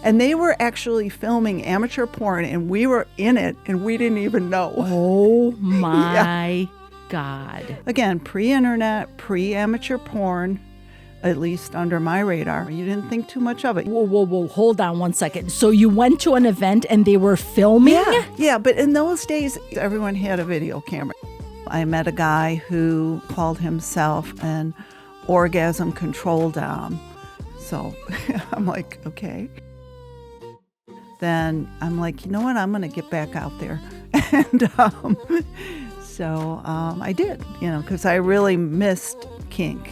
And they were actually filming amateur porn, and we were in it, and we didn't even know. Oh, my God. Again, pre-internet, pre-amateur porn, at least under my radar. You didn't think too much of it. Whoa. Hold on one second. So you went to an event and they were filming? Yeah, but in those days, everyone had a video camera. I met a guy who called himself an orgasm control dom. So I'm like, okay. Then I'm like, you know what? I'm going to get back out there. And so I did, because I really missed kink.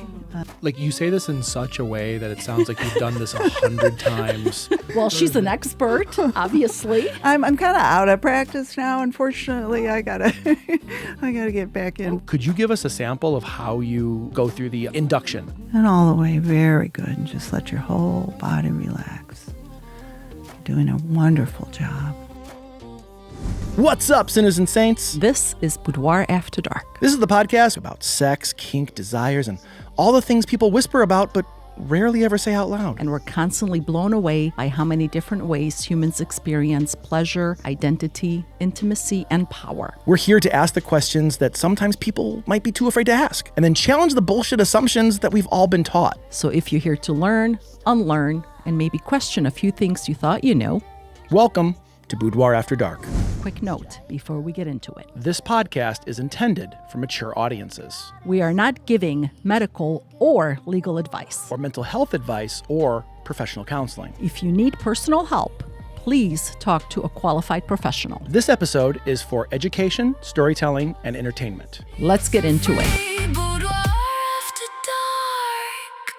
Like, you say this in such a way that it sounds like you've done this 100 times. Well, she's an expert, obviously. I'm kind of out of practice now. Unfortunately, I gotta get back in. Could you give us a sample of how you go through the induction? And all the way, very good. And just let your whole body relax. You're doing a wonderful job. What's up, sinners and saints? This is Boudoir After Dark. This is the podcast about sex, kink, desires, and all the things people whisper about but rarely ever say out loud. And we're constantly blown away by how many different ways humans experience pleasure, identity, intimacy, and power. We're here to ask the questions that sometimes people might be too afraid to ask, and then challenge the bullshit assumptions that we've all been taught. So if you're here to learn, unlearn, and maybe question a few things you thought you knew, welcome to Boudoir After Dark. Quick note before we get into it. This podcast is intended for mature audiences. We are not giving medical or legal advice. Or mental health advice or professional counseling. If you need personal help, please talk to a qualified professional. This episode is for education, storytelling, and entertainment. Let's get into it. Boudoir After Dark.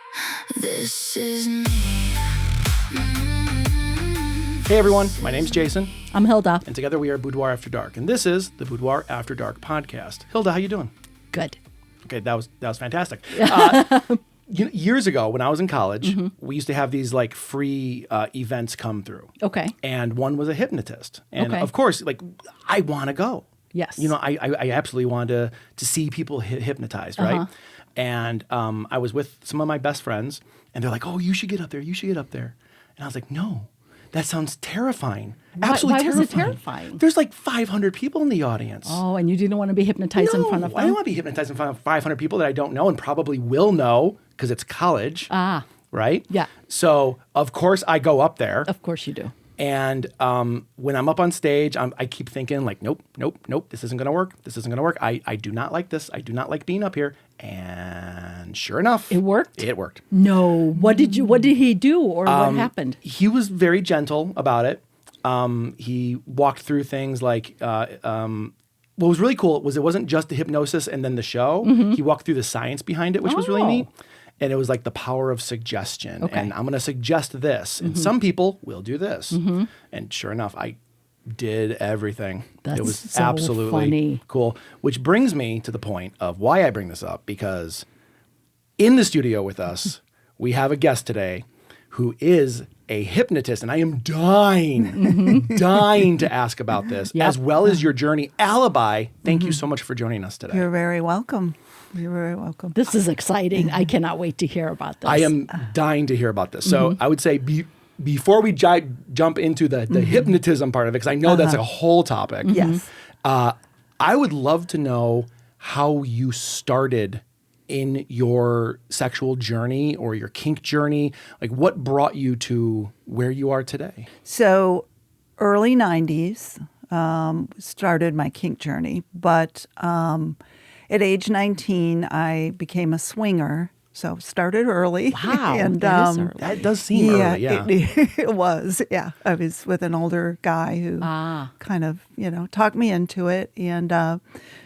This is me. Hey everyone, my name's Jason. I'm HIlda. And together we are Boudoir After Dark. And this is the Boudoir After Dark podcast. HIlda, how you doing? Good. Okay, that was fantastic. Years ago, when I was in college, we used to have these like free events come through. Okay. And one was a hypnotist. And of course, like, I want to go. Yes. I absolutely wanted to see people hypnotized, right? And I was with some of my best friends, and they're like, oh, you should get up there. You should get up there. And I was like, no. That sounds terrifying. Absolutely terrifying. Why was it terrifying? There's like 500 people in the audience. Oh, and you didn't want to be hypnotized in front of them? I don't want to be hypnotized in front of 500 people that I don't know and probably will know because it's college. Right? Yeah. So, of course, I go up there. Of course you do. And when I'm up on stage, I keep thinking like, nope, this isn't going to work. This isn't going to work. I do not like this. I do not like being up here. And sure enough. It worked? It worked. No. What did he do or what happened? He was very gentle about it. He walked through things like, what was really cool was it wasn't just the hypnosis and then the show. He walked through the science behind it, which was really neat. And it was like the power of suggestion. Okay. And I'm going to suggest this. And some people will do this. And sure enough, I did everything. That's it was so absolutely funny. Cool. Which brings me to the point of why I bring this up. Because in the studio with us, we have a guest today who is a hypnotist. And I am dying to ask about this, as well as your journey. Alibi, thank you so much for joining us today. You're very welcome. You're very welcome. This is exciting. I cannot wait to hear about this. I am dying to hear about this. So I would say before we jump into the hypnotism part of it, because I know that's a whole topic. Yes. I would love to know how you started in your sexual journey or your kink journey. Like, what brought you to where you are today? So early 90s started my kink journey, but at age 19, I became a swinger. So started early. Wow, and that is early. That does seem early, yeah. It was, yeah. I was with an older guy who kind of, talked me into it. And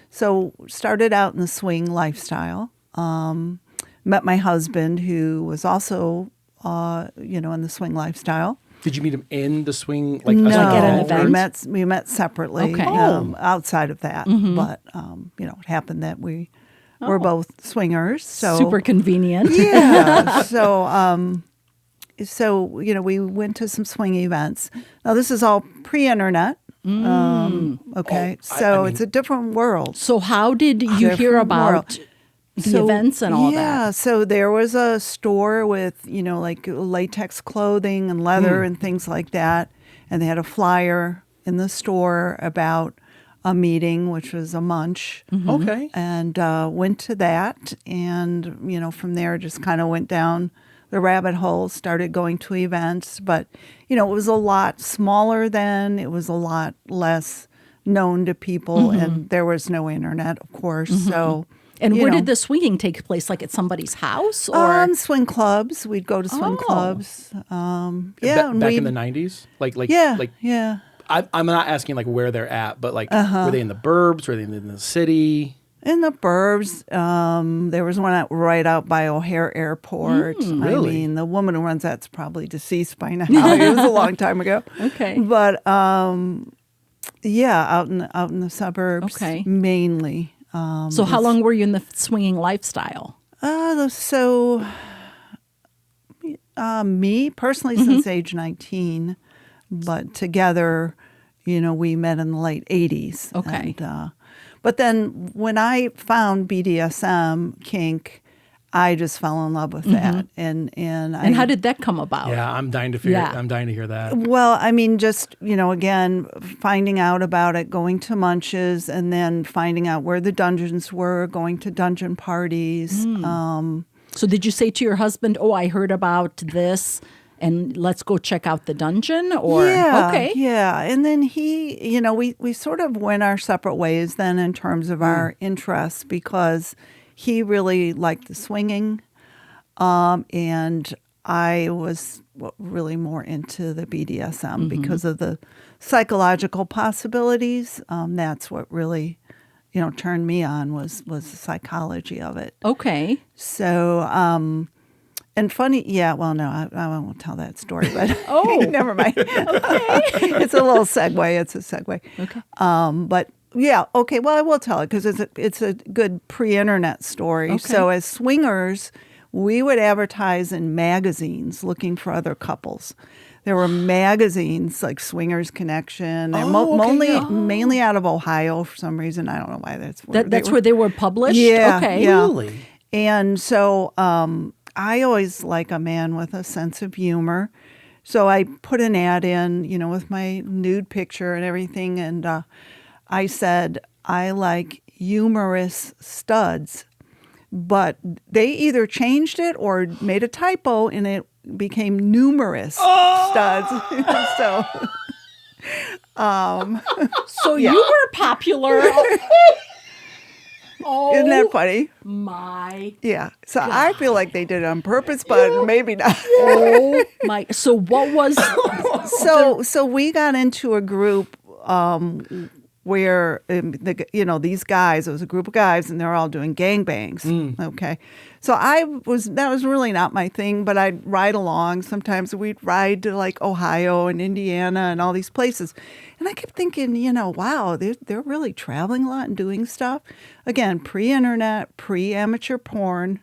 so started out in the swing lifestyle. Met my husband, who was also, in the swing lifestyle. Did you meet him in the swing? No, at an event? we met separately. Okay. Outside of that, but it happened that we were both swingers. So super convenient. Yeah. So we went to some swing events. Now this is all pre-internet. Okay, so it's a different world. So how did you hear about the events and all Yeah, that. so there was a store with, like latex clothing and leather and things like that. And they had a flyer in the store about a meeting, which was a munch. Okay. And went to that. And, from there just kind of went down the rabbit hole, started going to events. But, it was a lot smaller then. It was a lot less known to people. And there was no internet, of course. So... And where did the swinging take place? Like at somebody's house, or swing clubs? We'd go to swing clubs. Back in the 90s? Yeah. I'm not asking like where they're at, but like were they in the burbs? Were they in the city? In the burbs. There was one right out by O'Hare Airport. Really? I mean, the woman who runs that's probably deceased by now. It was a long time ago. Okay. But out in the suburbs, Okay. mainly. So how long were you in the swinging lifestyle? Me personally since age 19, but together, we met in the late 80s. Okay. And, but then when I found BDSM, kink, I just fell in love with that. And how did that come about? Yeah, I'm dying to figure. Yeah. I'm dying to hear that. Well, I mean, just, again, finding out about it, going to munches, and then finding out where the dungeons were, going to dungeon parties. So did you say to your husband, "Oh, I heard about this, and let's go check out the dungeon"? Or okay, yeah. And then he, we sort of went our separate ways then in terms of our interests, because he really liked the swinging, and I was really more into the BDSM because of the psychological possibilities. That's what really, turned me on was the psychology of it. okay. So, and funny, no, I won't tell that story, but never mind. Okay. It's a little segue. It's a segue. Okay. But yeah, okay. Well, I will tell it because it's a good pre-internet story. Okay. So as swingers, we would advertise in magazines looking for other couples. There were magazines like Swingers Connection. They're mainly out of Ohio for some reason. I don't know why that's where Where they were published? Yeah, Okay. yeah. Really? And so I always like a man with a sense of humor. So I put an ad in, with my nude picture and everything. And I said, I like humorous studs. But they either changed it or made a typo and it became numerous studs. So, You were popular. Oh, isn't that funny? my. Yeah. So I feel like they did it on purpose, but maybe not. Oh, my. So what was. So we got into a group where these guys, it was a group of guys, and they're all doing gangbangs. Okay, so that was really not my thing, but I'd ride along. Sometimes we'd ride to like Ohio and Indiana and all these places, and I kept thinking, wow, they're really traveling a lot and doing stuff. Again, pre-internet, pre-amateur porn.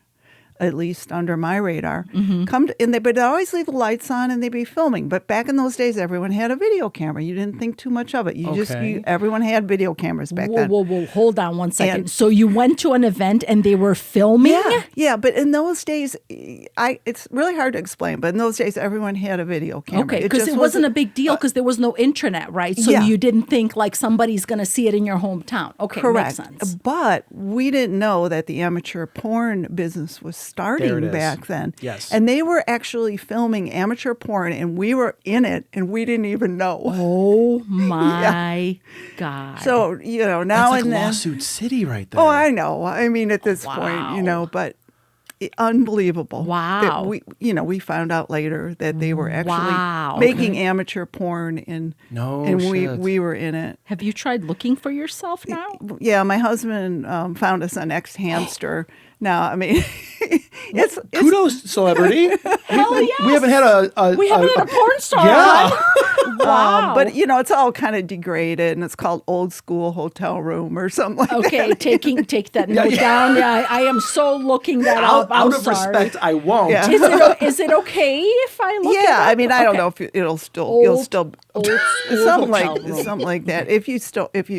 At least under my radar, and they would always leave the lights on and they'd be filming. But back in those days, everyone had a video camera. You didn't think too much of it. Everyone had video cameras back then. Whoa, hold on one second. So you went to an event and they were filming? Yeah. But in those days, it's really hard to explain. But in those days, everyone had a video camera. Okay, because it wasn't a big deal because there was no internet, right? So you didn't think like somebody's going to see it in your hometown. Okay, correct. Makes sense. But we didn't know that the amateur porn business was starting back then. Yes. And they were actually filming amateur porn and we were in it and we didn't even know. Oh my God. So, now That's like and then. Lawsuit City right there. Oh, I know. I mean, at this point, but unbelievable. Wow. That we found out later that they were actually making amateur porn and we were in it. Have you tried looking for yourself now? Yeah, my husband found us on X Hamster. Now, I mean, kudos, celebrity. Hell yes. We haven't had a porn star. Yeah. Wow. But it's all kind of degraded, and it's called old school hotel room or something like that. Okay, take that note down. Yeah, I am so looking that up. I'm Out of sorry. respect, I won't. Yeah. Is it okay if I look it up? I mean, I don't Okay. know if you'll still Old something hotel like room. something like that. If you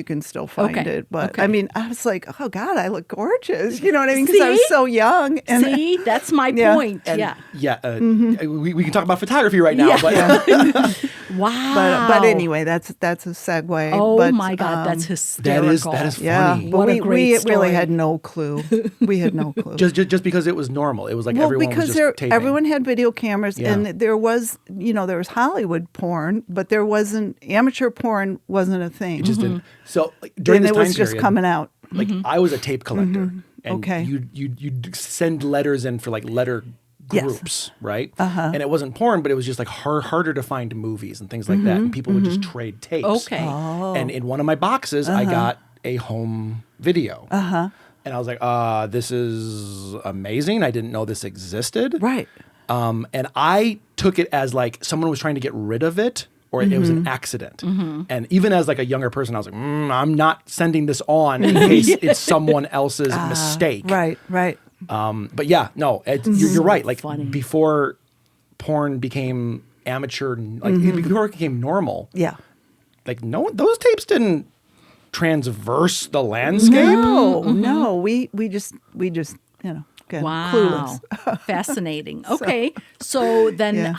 can still find Okay, it, but okay. I mean, I was like, oh God, I look gorgeous. You know what I mean? Because I was See? so young. And See, that's my Yeah. point. And yeah. we can talk about photography right now, Yeah. but Wow. But anyway, that's a segue. Oh but, my God, that's hysterical. that is yeah. funny. But What a we great story. really had no clue. We had no clue. Just because it was normal, it was like everyone was because just taping. everyone had video cameras, Yeah. and there was Hollywood porn, but there wasn't amateur porn. Wasn't a thing. It just didn't. So during and this it time was just period, coming out. Like I was a tape collector, and Okay. you'd send letters in for like letter Yes. groups, right? And it wasn't porn, but it was just like harder to find movies and things like that, and people would just trade tapes. Okay. And in one of my boxes, I got a home video. And I was like, this is amazing. I didn't know this existed. Right. And I took it as like someone was trying to get rid of it, or it was an accident. And even as like a younger person, I was like, I'm not sending this on in case it's someone else's mistake. Right. But yeah, no, you're right. Like funny. before porn became amateur, like before it became normal, Yeah. like those tapes didn't transverse the landscape. No. We just again, Wow. clueless. Fascinating. Okay. So then Yeah.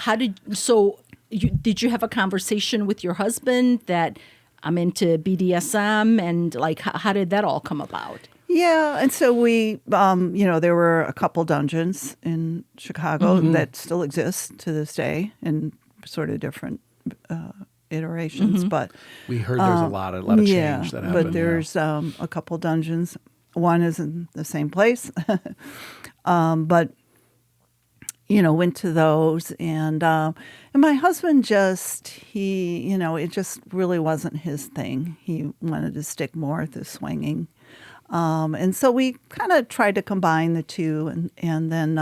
did you have a conversation with your husband that I'm into BDSM, and like how did that all come about? Yeah, and so we, there were a couple dungeons in Chicago that still exist to this day in sort of different iterations. But We heard there's a lot of change that happened. but there's a couple dungeons. One is in the same place, but went to those, and my husband it just really wasn't his thing. He wanted to stick more with the swinging. And so we kind of tried to combine the two, and then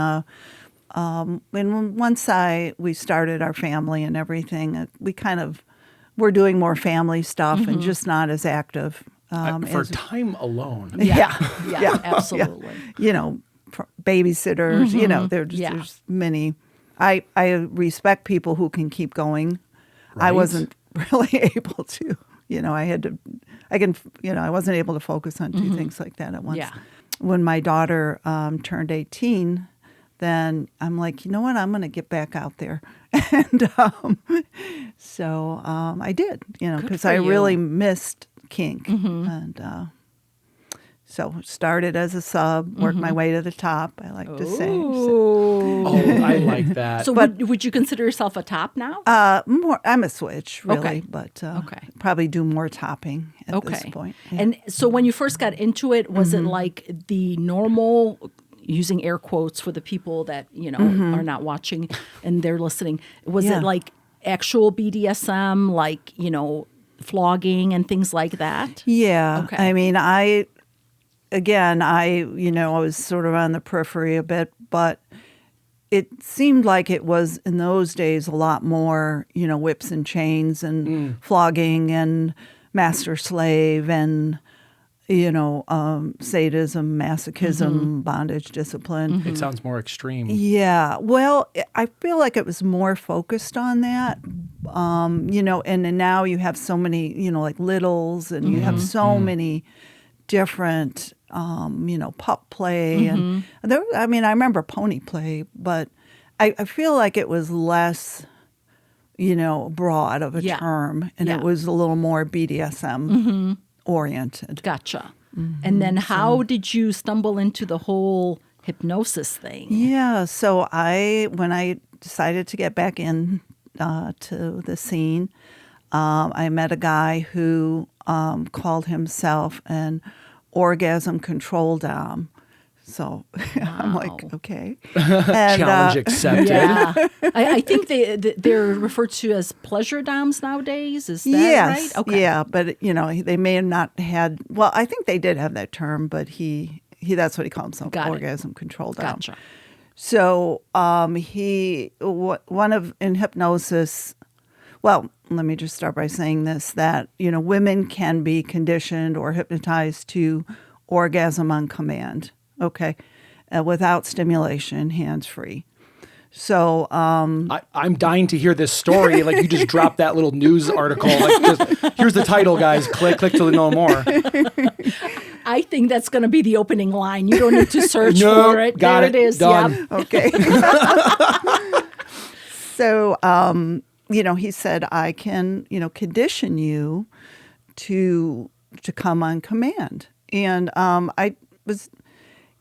once we started our family and everything, we kind of were doing more family stuff and just not as active. for time alone. Yeah, absolutely. Babysitters. There's many. I respect people who can keep going. I Right. wasn't really able to. I wasn't able to focus on two things like that at once. Yeah. When my daughter turned 18, then I'm like, you know what? I'm going to get back out there. And so I did, because for I you. really missed kink. And so started as a sub, worked my way to the top, I like to say. So, Oh, I like that. So would you consider yourself a top now? I'm a switch, really, Okay. but Okay. probably do more topping at this point. Yeah. And so when you first got into it, was it like the normal, using air quotes for the people that, are not watching and they're listening, was Yeah. it like actual BDSM, like, flogging and things like that? Yeah. Okay. I mean, I was sort of on the periphery a bit, but it seemed like it was in those days a lot more, whips and chains and flogging and master slave and, sadism, masochism, bondage, discipline. It sounds more extreme. Yeah. Well, I feel like it was more focused on that, and then now you have so many, like littles, and you have so many different, pup play. And I remember pony play, but I feel like it was less, broad of a term, and it was a little more BDSM oriented. Gotcha. And then how did you stumble into the whole hypnosis thing? Yeah, so when I decided to get back in to the scene, I met a guy who called himself an orgasm control dom. So I'm like, okay. And, Challenge accepted. Yeah, I think they're referred to as pleasure doms nowadays. Is that yes, right? Okay. yeah, but they may have not had. Well, I think they did have that term, but he that's what he called himself, Got it. orgasm control dom. Gotcha. So in hypnosis, well, let me just start by saying this, that, women can be conditioned or hypnotized to orgasm on command, okay, without stimulation, hands-free. So I'm dying to hear this story. Like you just dropped that little news article. Here's the title, guys. Click to know more. I think that's going to be the opening line. You don't need to search No, for it. got There it. it is. Done. Yep. Okay. So, he said, I can, condition you to come on command. And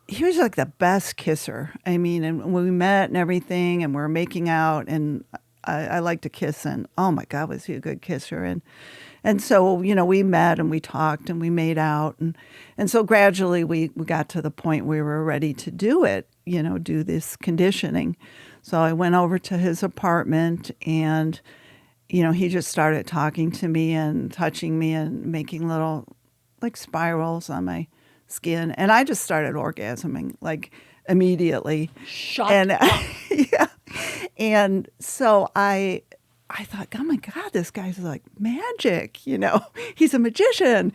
he was like the best kisser. I mean, and when we met and everything and we're making out, and I like to kiss, and oh my God, was he a good kisser. And so, we met and we talked and we made out. And so gradually we got to the point where we were ready to do it, do this conditioning. So I went over to his apartment and, he just started talking to me and touching me and making little like spirals on my skin. And I just started orgasming like immediately. Shut and up. yeah. And so I thought, oh my God, this guy's like magic, he's a magician.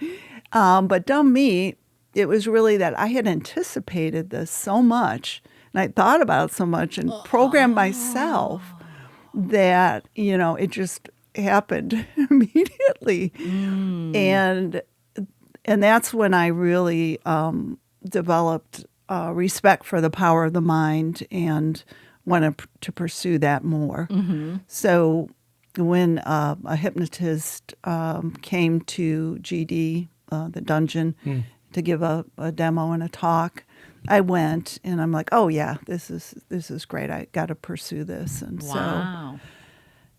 But dumb me, it was really that I had anticipated this so much and I thought about it so much and programmed myself that, it just happened immediately. And that's when I really developed respect for the power of the mind and wanted to pursue that more. Mm-hmm. So when a hypnotist came to GD, the dungeon, to give a demo and a talk, I went and I'm like, oh yeah, this is great. I got to pursue this. And Wow.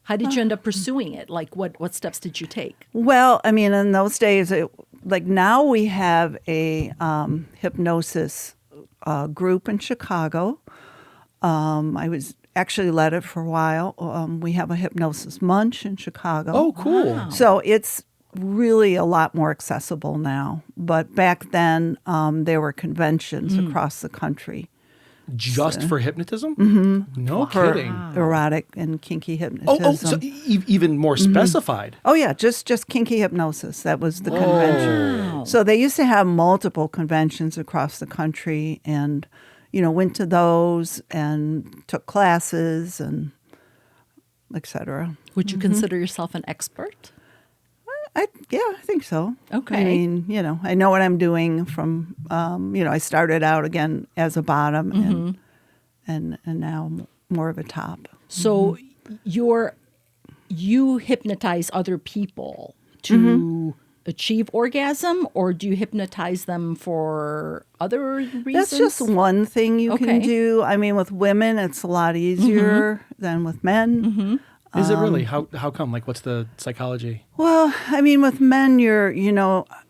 How did you end up pursuing it? Like what steps did you take? Well, I mean, in those days, like now we have a hypnosis group in Chicago. I was actually led it for a while. We have a hypnosis munch in Chicago. Oh, cool. Wow. So it's really a lot more accessible now. But back then, there were conventions across the country. Just for hypnotism? Mm-hmm. No kidding. Erotic and kinky hypnotism. So even more specified. Oh, yeah, just kinky hypnosis. That was the convention. Wow. So they used to have multiple conventions across the country and, went to those and took classes and et cetera. Would you consider yourself an expert? I think so. Okay. I mean, I know what I'm doing from, I started out again as a bottom and now more of a top. So you hypnotize other people to achieve orgasm, or do you hypnotize them for other reasons? That's just one thing you can do. I mean, with women, it's a lot easier than with men. Is it really? How come? Like, what's the psychology? Well, I mean, with men, you're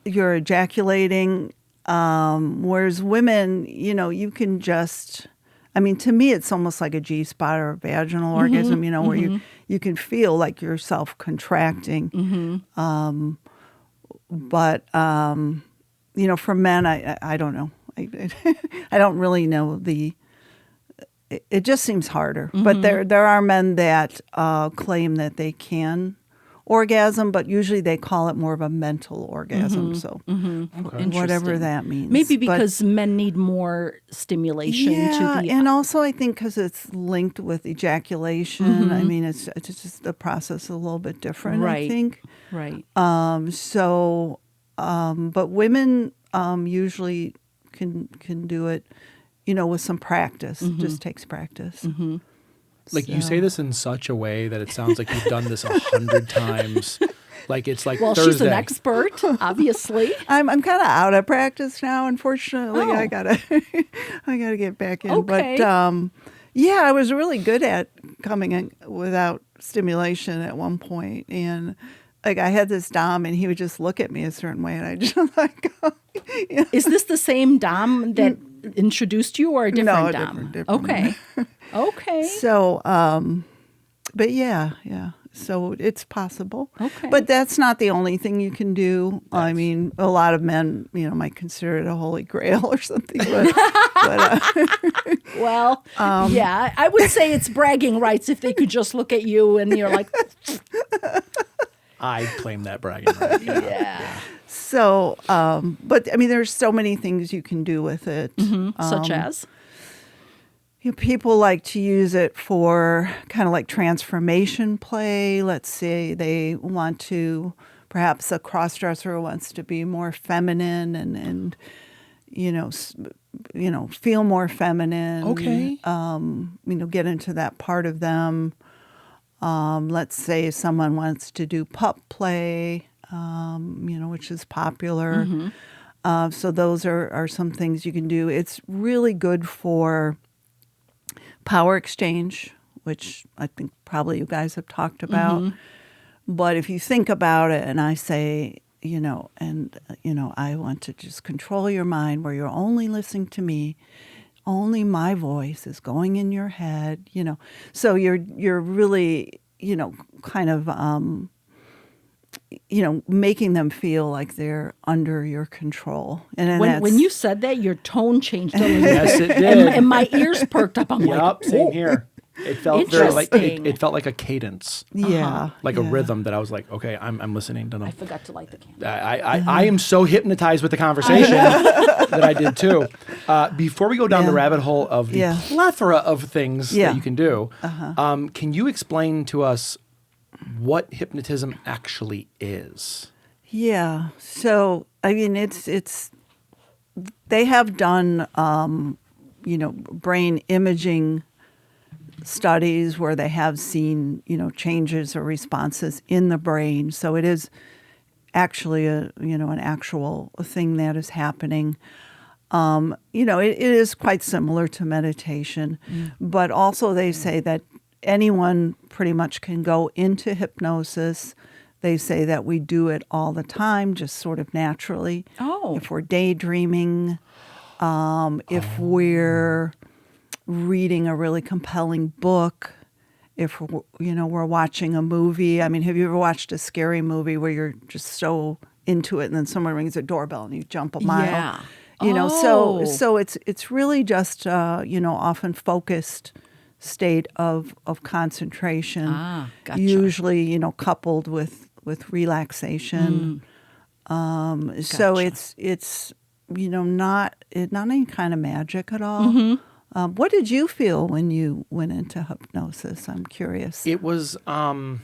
ejaculating, whereas women, you can just, I mean, to me, it's almost like a G-spot or a vaginal orgasm, where you can feel like yourself contracting. But, for men, I don't know. I don't really know it just seems harder. But there are men that claim that they can orgasm, but usually they call it more of a mental orgasm. So whatever that means. Maybe because men need more stimulation to the... and also I think because it's linked with ejaculation. I mean, it's just the process is a little bit different, Right. I think. Right. But women usually can do it, with some practice. It just takes practice. Like, you say this in such a way that it sounds like you've done this 100 times. Like, it's like Well, Thursday. she's an expert, obviously. I'm kind of out of practice now, unfortunately. Oh. I gotta get back in. Okay. But I was really good at coming in without stimulation at one point, and like I had this dom, and he would just look at me a certain way, and I just like. Is this the same dom that introduced you, or a different No, dom? different. Okay. Okay. So, but yeah. So it's possible. Okay. But that's not the only thing you can do. I mean, a lot of men, might consider it a holy grail or something. Well, I would say it's bragging rights if they could just look at you and you're like, I claim that bragging right. Yeah. So, but I mean, there's so many things you can do with it. Such as? People like to use it for kind of like transformation play. Let's say they want to, perhaps a crossdresser wants to be more feminine and feel more feminine. Okay. Get into that part of them. Let's say someone wants to do pup play, which is popular. So those are some things you can do. It's really good for power exchange, which I think probably you guys have talked about. But if you think about it and I say, I want to just control your mind where you're only listening to me, only my voice is going in your head, So you're really, kind of, making them feel like they're under your control. And When you said that, your tone changed a little Yes, bit. it did. And my ears perked up. I'm like, Yep, same oh. here. It felt very like Interesting. it felt like a cadence, yeah, like a yeah. rhythm that I was like, okay, I'm listening to them. I forgot to light the candle. I am so hypnotized with the conversation that I did too. Before we go down the rabbit hole of the plethora of things that you can do, can you explain to us what hypnotism actually is? Yeah. So, I mean, it's they have done, brain imaging studies where they have seen, changes or responses in the brain. So it is actually an actual thing that is happening. It is quite similar to meditation, but also they say that anyone pretty much can go into hypnosis. They say that we do it all the time, just sort of naturally. Oh. If we're daydreaming, if we're reading a really compelling book, if we're watching a movie. I mean, have you ever watched a scary movie where you're just so into it and then someone rings a doorbell and you jump a mile? Yeah. So it's really just often focused state of concentration. Gotcha. Usually, coupled with relaxation. So it's not any kind of magic at all. What did you feel when you went into hypnosis? I'm curious. It was like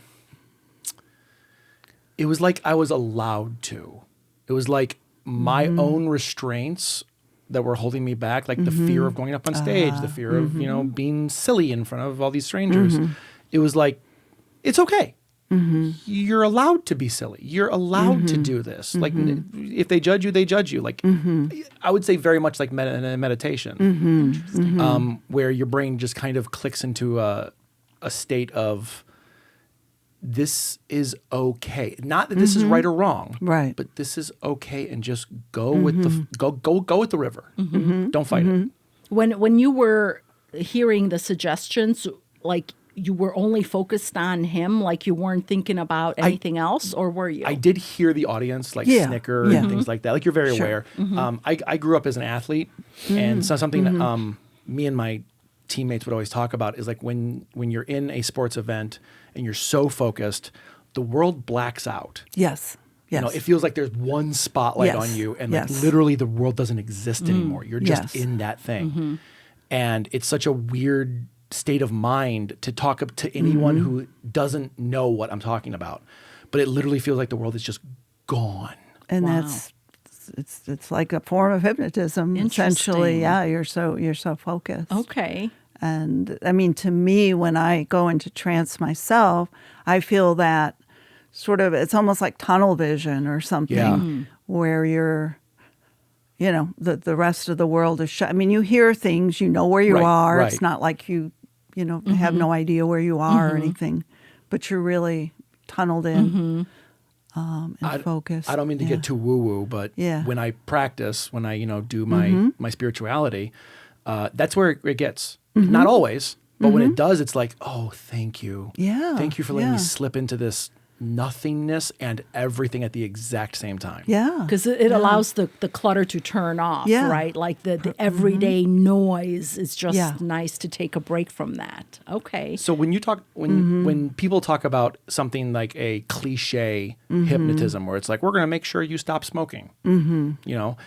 I was allowed to. It was like my own restraints that were holding me back, like the fear of going up on stage, the fear of, being silly in front of all these strangers. It was like, it's okay. You're allowed to be silly. You're allowed to do this. Like, if they judge you, they judge you. Like, I would say very much like meditation, where your brain just kind of clicks into a state of, this is okay. Not that this is right or wrong, right? But this is okay, and just go with the go with the river. Don't fight it. When you were hearing the suggestions, like you were only focused on him, like you weren't thinking about anything else, or were you? I did hear the audience like snicker and things like that. Like, you're very aware. I grew up as an athlete, and so something that me and my teammates would always talk about is like when you're in a sports event and you're so focused, the world blacks out. Yes. Yes. It feels like there's one spotlight on you, and like literally the world doesn't exist anymore. You're just in that thing. And it's such a weird state of mind to talk up to anyone who doesn't know what I'm talking about. But it literally feels like the world is just gone. And that's it's like a form of hypnotism, essentially. Yeah, you're so focused. Okay. And I mean, to me, when I go into trance myself, I feel that sort of, it's almost like tunnel vision or something, where you're, the rest of the world is shut. I mean, you hear things, you know where you are. Right. It's not like you have no idea where you are or anything, but you're really tunneled in and focused. I don't mean to get too woo-woo, but when I practice, when I, do my spirituality, that's where it gets. Not always, but when it does, it's like, oh, thank you. Yeah. Thank you for letting me slip into this nothingness and everything at the exact same time. Yeah. Because it allows the clutter to turn off, Yeah. right? Like the everyday noise is just Yeah. nice to take a break from that. Okay. So when you talk, when people talk about something like a cliche hypnotism, where it's like, we're going to make sure you stop smoking, you know,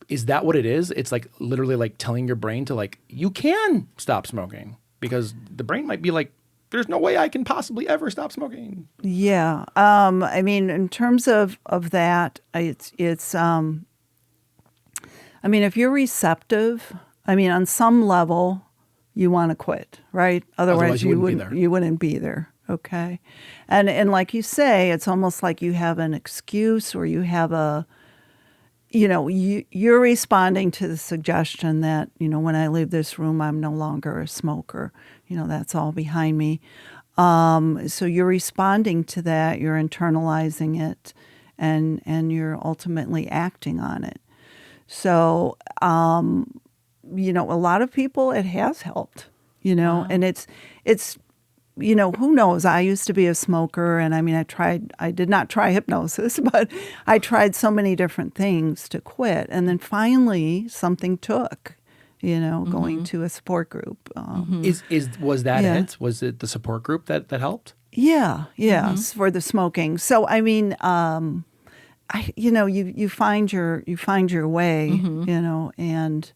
is that what it is? It's like literally like telling your brain to like, you can stop smoking, because the brain might be like, there's no way I can possibly ever stop smoking. Yeah. I mean, in terms of that, it's I mean, if you're receptive, I mean, on some level, you want to quit, right? Otherwise you wouldn't be there. You wouldn't be there. Okay. And like you say, it's almost like you have an excuse, or you have a, you know, you're responding to the suggestion that, you know, when I leave this room, I'm no longer a smoker. You know, that's all behind me. So you're responding to that, you're internalizing it, and you're ultimately acting on it. So, you know, a lot of people, it has helped, you know, and it's, you know, who knows? I used to be a smoker, and I mean, I did not try hypnosis, but I tried so many different things to quit. And then finally something took, you know, going to a support group. Was that it? Was it the support group that helped? Yeah. For the smoking. So, I mean, you know, you find your way, you know, and,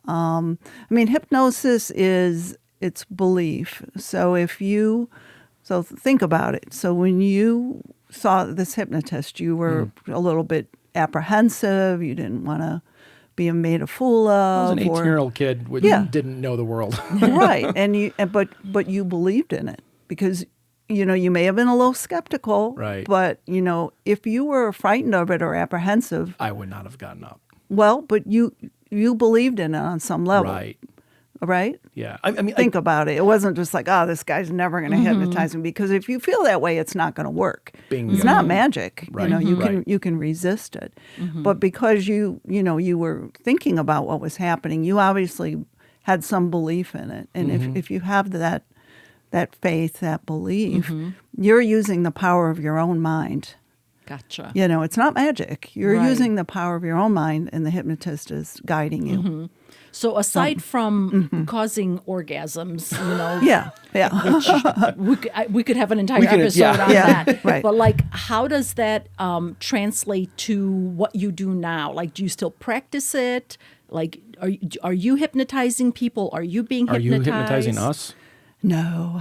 I mean, hypnosis is, it's belief. So so think about it. So when you saw this hypnotist, you were a little bit apprehensive. You didn't want to be made a fool of. I was an 18-year-old kid who didn't know the world. Right. But you believed in it, because, you know, you may have been a little skeptical. Right. But, you know, if you were frightened of it or apprehensive, I would not have gotten up. well, but you believed in it on some level. Right. Right? Yeah. I mean, Think about it. It wasn't just like, oh, this guy's never going to hypnotize me, because if you feel that way, it's not going to work. Bingo. It's not magic. Right. You know, Right. you can resist it. But because you were thinking about what was happening, you obviously had some belief in it. And if you have that faith, that belief, you're using the power of your own mind. Gotcha. You know, it's not magic. You're Right. using the power of your own mind, and the hypnotist is guiding you. So aside from causing orgasms, you know, Yeah. we could have an entire We could, episode yeah. on Yeah, that. right. But like, how does that translate to what you do now? Like, do you still practice it? Like, are you hypnotizing people? Are you being Are hypnotized? you hypnotizing us? No.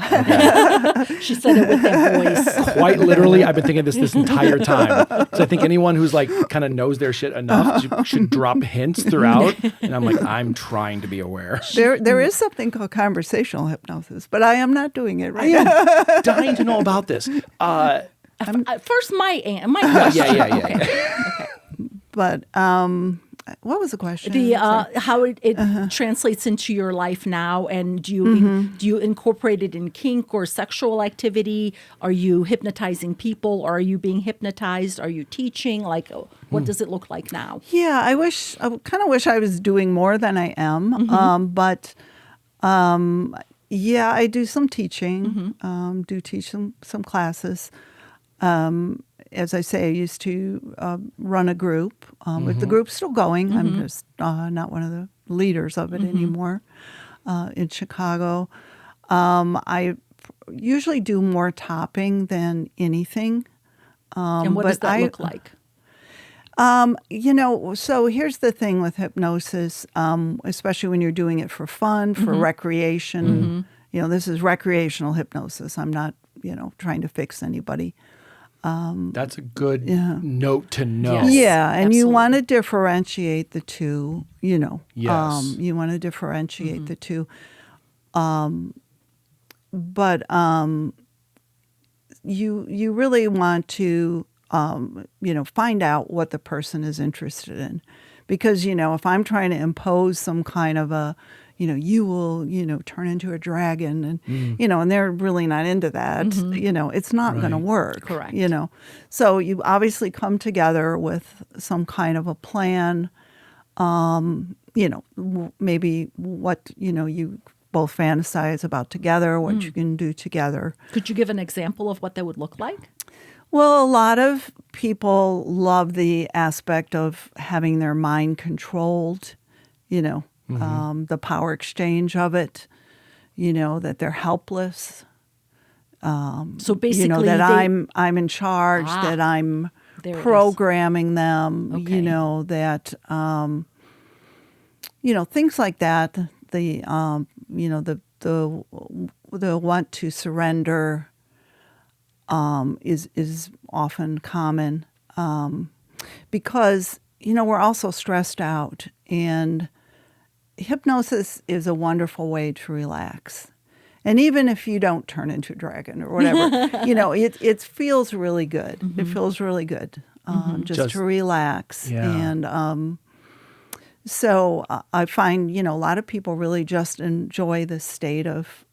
She said it with that voice. Quite literally, I've been thinking this entire time. So I think anyone who's like kind of knows their shit enough should drop hints throughout. And I'm like, I'm trying to be aware. There is something called conversational hypnosis, but I am not doing it right now. I am dying to know about this. First, my question. Yeah. Okay. But what was the question? How it translates into your life now, and do you incorporate it in kink or sexual activity? Are you hypnotizing people, or are you being hypnotized? Are you teaching? Like, what does it look like now? Yeah, I kind of wish I was doing more than I am. But yeah, I do some teaching. Do teach some classes. As I say, I used to run a group. If the group's still going, I'm just not one of the leaders of it anymore in Chicago. I usually do more topping than anything. And what does that look like? You know, so here's the thing with hypnosis, especially when you're doing it for fun, for recreation. You know, this is recreational hypnosis. I'm not, you know, trying to fix anybody. That's a good note to know. Yes. Yeah, and absolutely. you want to differentiate the two, you know. Yes. You want to differentiate the two. But you really want to, you know, find out what the person is interested in. Because, you know, if I'm trying to impose some kind of a, you know, you will, you know, turn into a dragon and, you know, and they're really not into that, you know, it's not going to work. Correct. You know, so you obviously come together with some kind of a plan, you know, maybe what, you know, you both fantasize about together, what you can do together. Could you give an example of what that would look like? Well, a lot of people love the aspect of having their mind controlled, the power exchange of it, that they're helpless. So basically, that I'm in charge, that I'm programming them, Okay. that, things like that. The want to surrender is often common because, we're also stressed out, and hypnosis is a wonderful way to relax. And even if you don't turn into a dragon or whatever, it feels really good. Mm-hmm. It feels really good just to relax. Yeah. And so I find, a lot of people really just enjoy the state of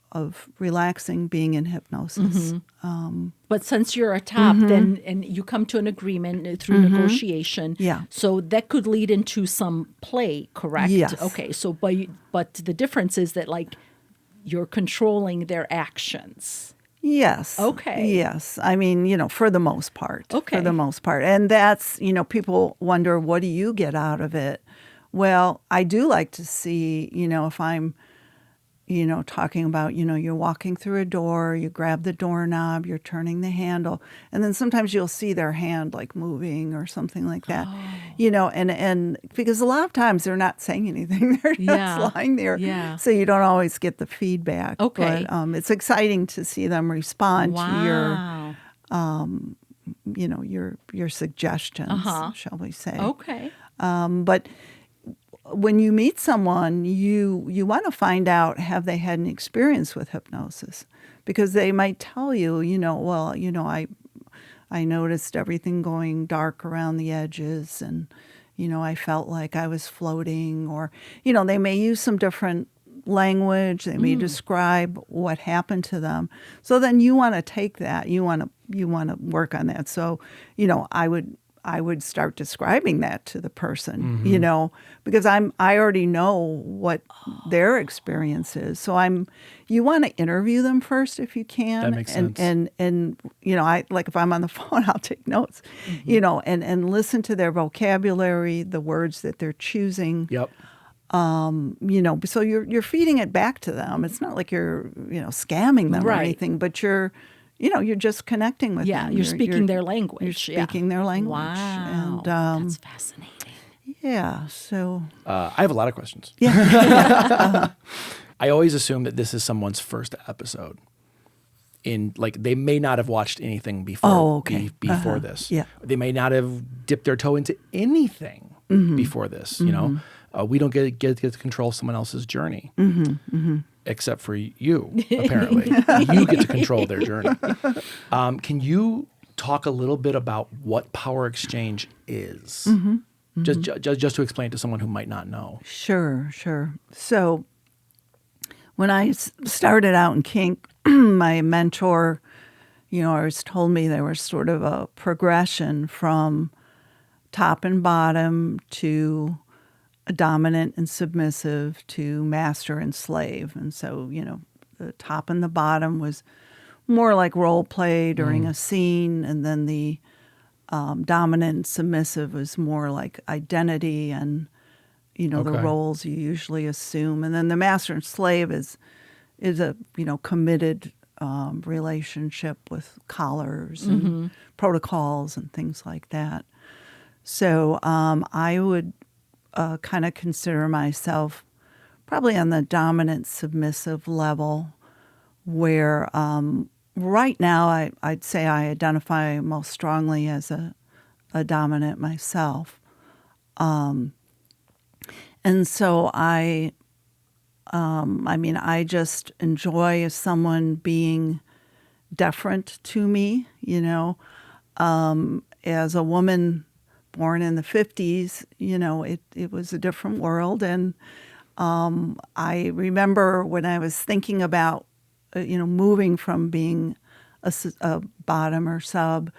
relaxing, being in hypnosis. Mm-hmm. But since you're a top, then and you come to an agreement through negotiation. Yeah. So that could lead into some play, correct? Yes. Okay. So, but the difference is that you're controlling their actions. Yes. Okay. Yes. I mean, for the most part. Okay. For the most part. And that's, people wonder, what do you get out of it? Well, I do like to see, if I'm, talking about, you're walking through a door, you grab the doorknob, you're turning the handle, and then sometimes you'll see their hand moving or something like that, and because a lot of times they're not saying anything, they're just lying there. Yeah. So you don't always get the feedback. Okay. But it's exciting to see them respond Wow. to your suggestions, shall we say. Okay. But when you meet someone, you want to find out, have they had an experience with hypnosis? Because they might tell you, I noticed everything going dark around the edges, and, I felt like I was floating, or, they may use some different language. They may describe what happened to them. So then you want to take that. You want to work on that. So, I would start describing that to the person, because I already know what their experience is. So you want to interview them first if you can. That makes sense. And I if I'm on the phone, I'll take notes, and listen to their vocabulary, the words that they're choosing. Yep. So you're feeding it back to them. It's not like you're, scamming them or anything, but you're just connecting with them. You're speaking their language. You're speaking their language. Wow. And, that's fascinating. Yeah, so... I have a lot of questions. Yeah. I always assume that this is someone's first episode. They may not have watched anything before, before this. Yeah. They may not have dipped their toe into anything before this, we don't get to control someone else's journey. Except for you, apparently. You get to control their journey. Can you talk a little bit about what power exchange is? Just to explain to someone who might not know. Sure. So when I started out in kink, my mentor, always told me there was sort of a progression from top and bottom to dominant and submissive to master and slave. And so, the top and the bottom was more like role play during a scene, and then the dominant and submissive was more like identity and, the roles you usually assume. And then the master and slave is a, committed relationship with collars and protocols and things like that. So I would kind of consider myself probably on the dominant submissive level, where right now I'd say I identify most strongly as a dominant myself. And so I just enjoy someone being deferent to me, as a woman born in the 50s, it was a different world. And I remember when I was thinking about, moving from being a bottom or sub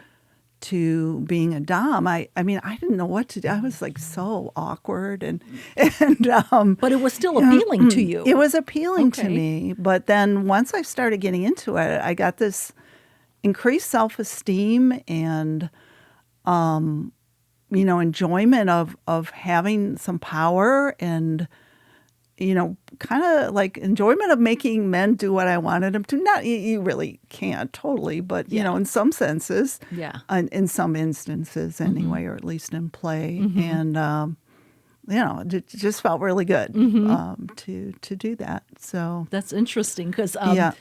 to being a dom, I mean, I didn't know what to do. I was like so awkward and But it was still appealing to you. it was appealing to Okay. me. But then once I started getting into it, I got this increased self-esteem and, enjoyment of having some power and, kind of like enjoyment of making men do what I wanted them to. Not, you really can't totally, but, in some senses, Yeah. in some instances anyway, or at least in play. And, it just felt really good to do that. So That's interesting because Yeah.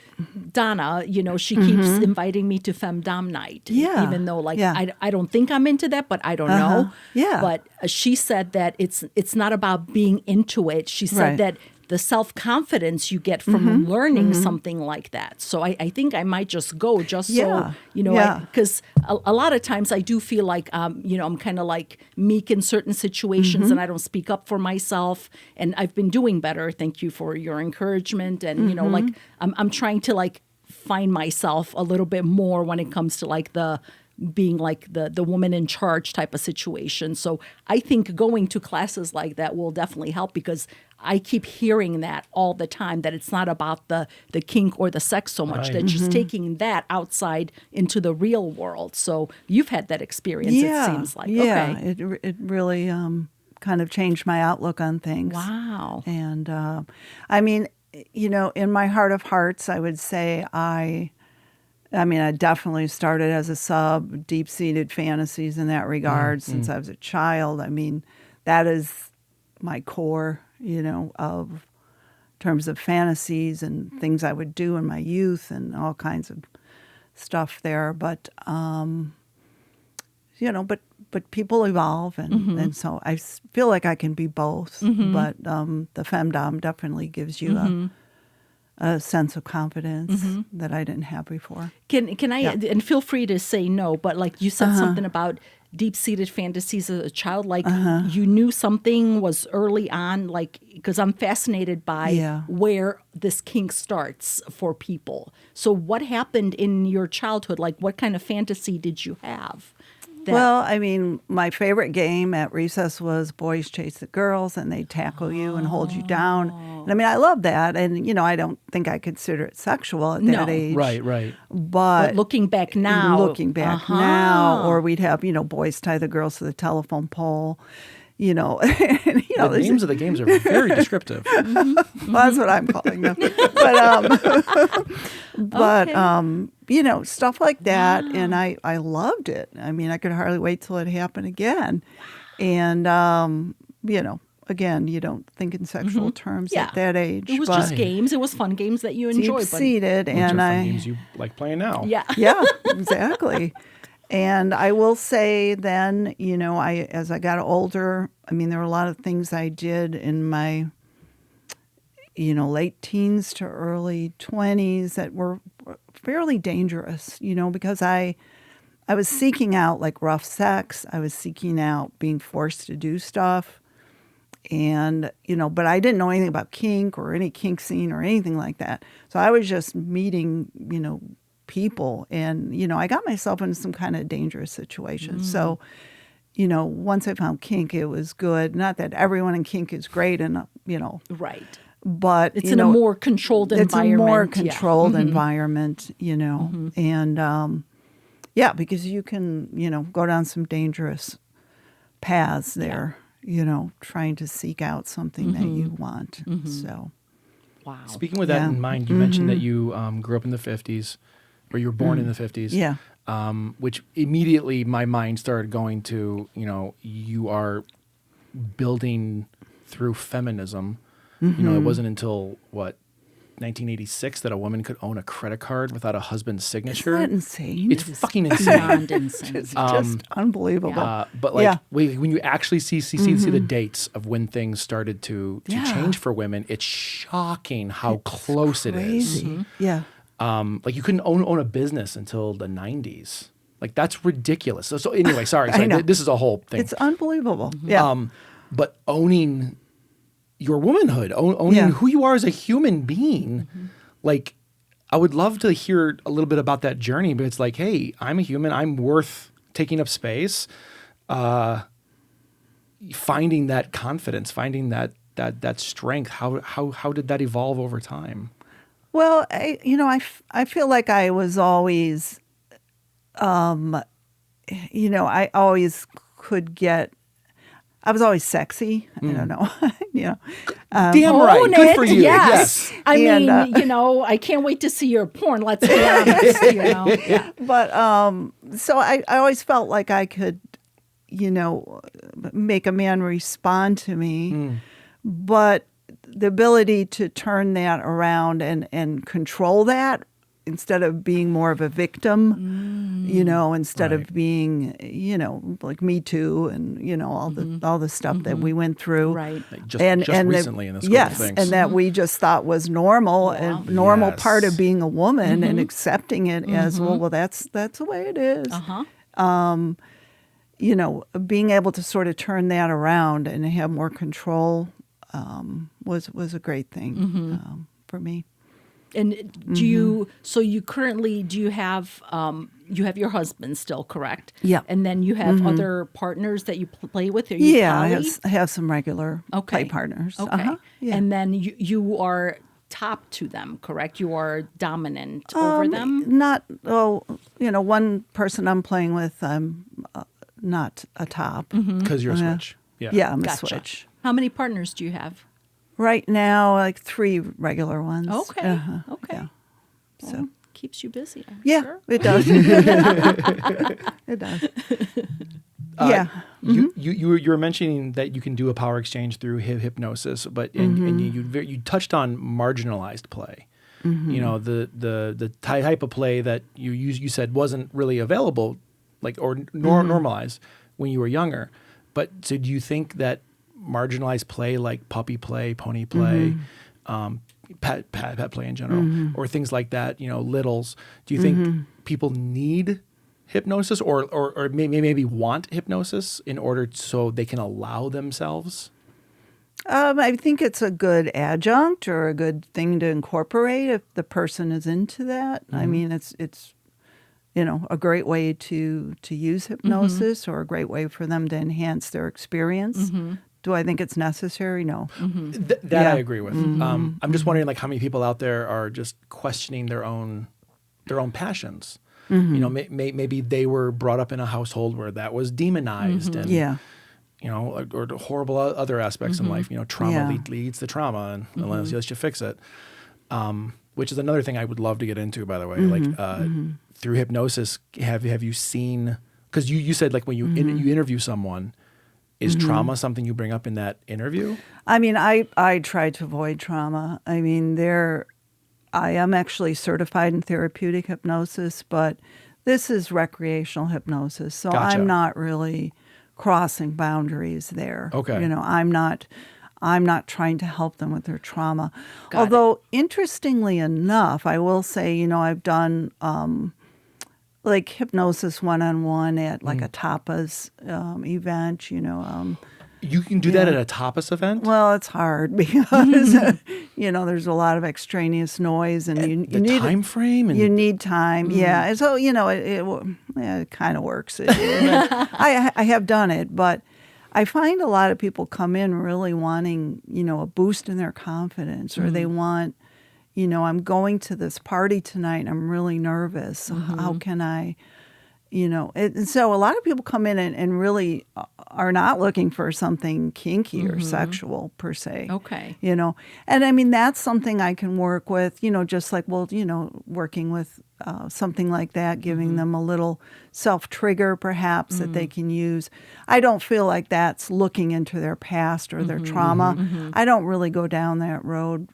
Donna, she keeps inviting me to Femdom night. Yeah. Even though, Yeah. I don't think I'm into that, but I don't know. Yeah. But she said that it's not about being into it. She said Right. that the self-confidence you get from learning something like that. So I think I might just go just Yeah. so, Yeah. because a lot of times I do feel like, I'm kind of like meek in certain situations and I don't speak up for myself. And I've been doing better. Thank you for your encouragement. And, I'm trying to like find myself a little bit more when it comes to like being like the woman in charge type of situation. So I think going to classes like that will definitely help because I keep hearing that all the time, that it's not about the kink or the sex so much, Right. that just taking that outside into the real world. So you've had that experience, yeah, it seems like. yeah, Okay. it really kind of changed my outlook on things. Wow. And I mean, in my heart of hearts, I would say I definitely started as a sub, deep-seated fantasies in that regard since I was a child. I mean, that is my core, of terms of fantasies and things I would do in my youth and all kinds of stuff there. But, but people evolve, and so I feel like I can be both. But the femdom definitely gives you a sense of confidence that I didn't have before. Can I, and feel free to say no, but like you said something about deep-seated fantasies as a child, like you knew something was early on, like, because I'm fascinated by where this kink starts for people. So what happened in your childhood? Like what kind of fantasy did you have? Well, I mean, my favorite game at recess was boys chase the girls and they tackle you and hold you down. And I mean, I love that. And, I don't think I consider it sexual at that age. Right. But looking back now. Or we'd have, boys tie the girls to the telephone pole. And, The names of the games are very descriptive. well, that's what I'm calling them. But stuff like that. And I loved it. I mean, I could hardly wait till it happened again. And, again, you don't think in sexual terms at that age. It was just games. It was fun games that you enjoyed. Deep-seated. Which And are fun games you like playing now. Yeah. Yeah, exactly. And I will say then, as I got older, I mean, there were a lot of things I did in my, late teens to early 20s that were fairly dangerous, because I was seeking out like rough sex. I was seeking out being forced to do stuff. And, but I didn't know anything about kink or any kink scene or anything like that. So I was just meeting, people. And, I got myself into some kind of dangerous situations. So, once I found kink, it was good. Not that everyone in kink is great and, Right. but It's in a more controlled environment. It's a more controlled environment, and because you can, go down some dangerous paths there, trying to seek out something that you want. So, Wow. Speaking with that in mind, you mentioned that you grew up in the 50s, or you were born in the 50s. Yeah. Which immediately my mind started going to, you are building through feminism. It wasn't until, 1986 that a woman could own a credit card without a husband's signature. Isn't that insane? It's fucking insane. Beyond insane. It's just unbelievable. But when you actually see the dates of when things started to change for women, it's shocking how close it is. Crazy. Yeah. You couldn't own a business until the 90s. Like, that's ridiculous. So anyway, sorry. I know. This is a whole thing. It's unbelievable. Yeah. But owning your womanhood, owning who you are as a human being, I would love to hear a little bit about that journey. But it's like, hey, I'm a human. I'm worth taking up space, finding that confidence, finding that strength. How did that evolve over time? Well, I feel like I was always, I always could get. I was always sexy. I don't know. Damn right. Own Good it, for you. Yes. I And, mean, I can't wait to see your porn. Let's be honest. Yeah. But so I always felt like I could, make a man respond to me, but the ability to turn that around and control that instead of being more of a victim, instead of being, like Me Too and all the stuff that we went through, Right. Like just recently in the scope of things. and that we just thought was normal and normal Yes. part of being a woman and accepting it as well. That's the way it is. Being able to sort of turn that around and have more control was a great thing for me. And do you currently, do you have your husband still, correct? Yeah. And then you have other partners that you play with? Are you poly? I have some regular play partners. Okay. Yeah. And then you are top to them, correct? You are dominant over them? One person I'm playing with, I'm not a top. Because you're a switch. Yeah. Yeah, I'm Gotcha. a switch. How many partners do you have? Right now, like 3 regular ones. Okay. Okay. Yeah. So keeps you busy. I'm Yeah, sure. it does. It does. Yeah. You were mentioning that you can do a power exchange through hypnosis, but and you touched on marginalized play. The type of play that you said wasn't really available, like normalized when you were younger. But so do you think that marginalized play like puppy play, pony play, pet play in general, or things like that, littles, do you think people need hypnosis or maybe want hypnosis in order so they can allow themselves? I think it's a good adjunct or a good thing to incorporate if the person is into that. I mean, it's a great way to use hypnosis or a great way for them to enhance their experience. Do I think it's necessary? No. That I agree with. I'm just wondering, like, how many people out there are just questioning their own passions. Maybe they were brought up in a household where that was demonized, and or the horrible other aspects in life. Trauma leads to trauma, and unless you fix it, which is another thing I would love to get into. By the way, through hypnosis, have you seen? Because you said like when you you interview someone. Is trauma something you bring up in that interview? I mean, I try to avoid trauma. I mean, I am actually certified in therapeutic hypnosis, but this is recreational hypnosis. So Gotcha. I'm not really crossing boundaries there. Okay. I'm not trying to help them with their trauma. Got Although, interestingly enough, I will say, I've done like hypnosis one-on-one at like a tapas event, You can do that at a tapas event? Well, it's hard because there's a lot of extraneous noise, and you need time frame. And you need time, yeah. And so it kind of works. I have done it, but I find a lot of people come in really wanting a boost in their confidence, or they want. I'm going to this party tonight and I'm really nervous. How can I, and so a lot of people come in and really are not looking for something kinky or sexual per se. Okay. And I mean, that's something I can work with, just like, working with something like that, giving them a little self-trigger perhaps that they can use. I don't feel like that's looking into their past or their trauma. I don't really go down that road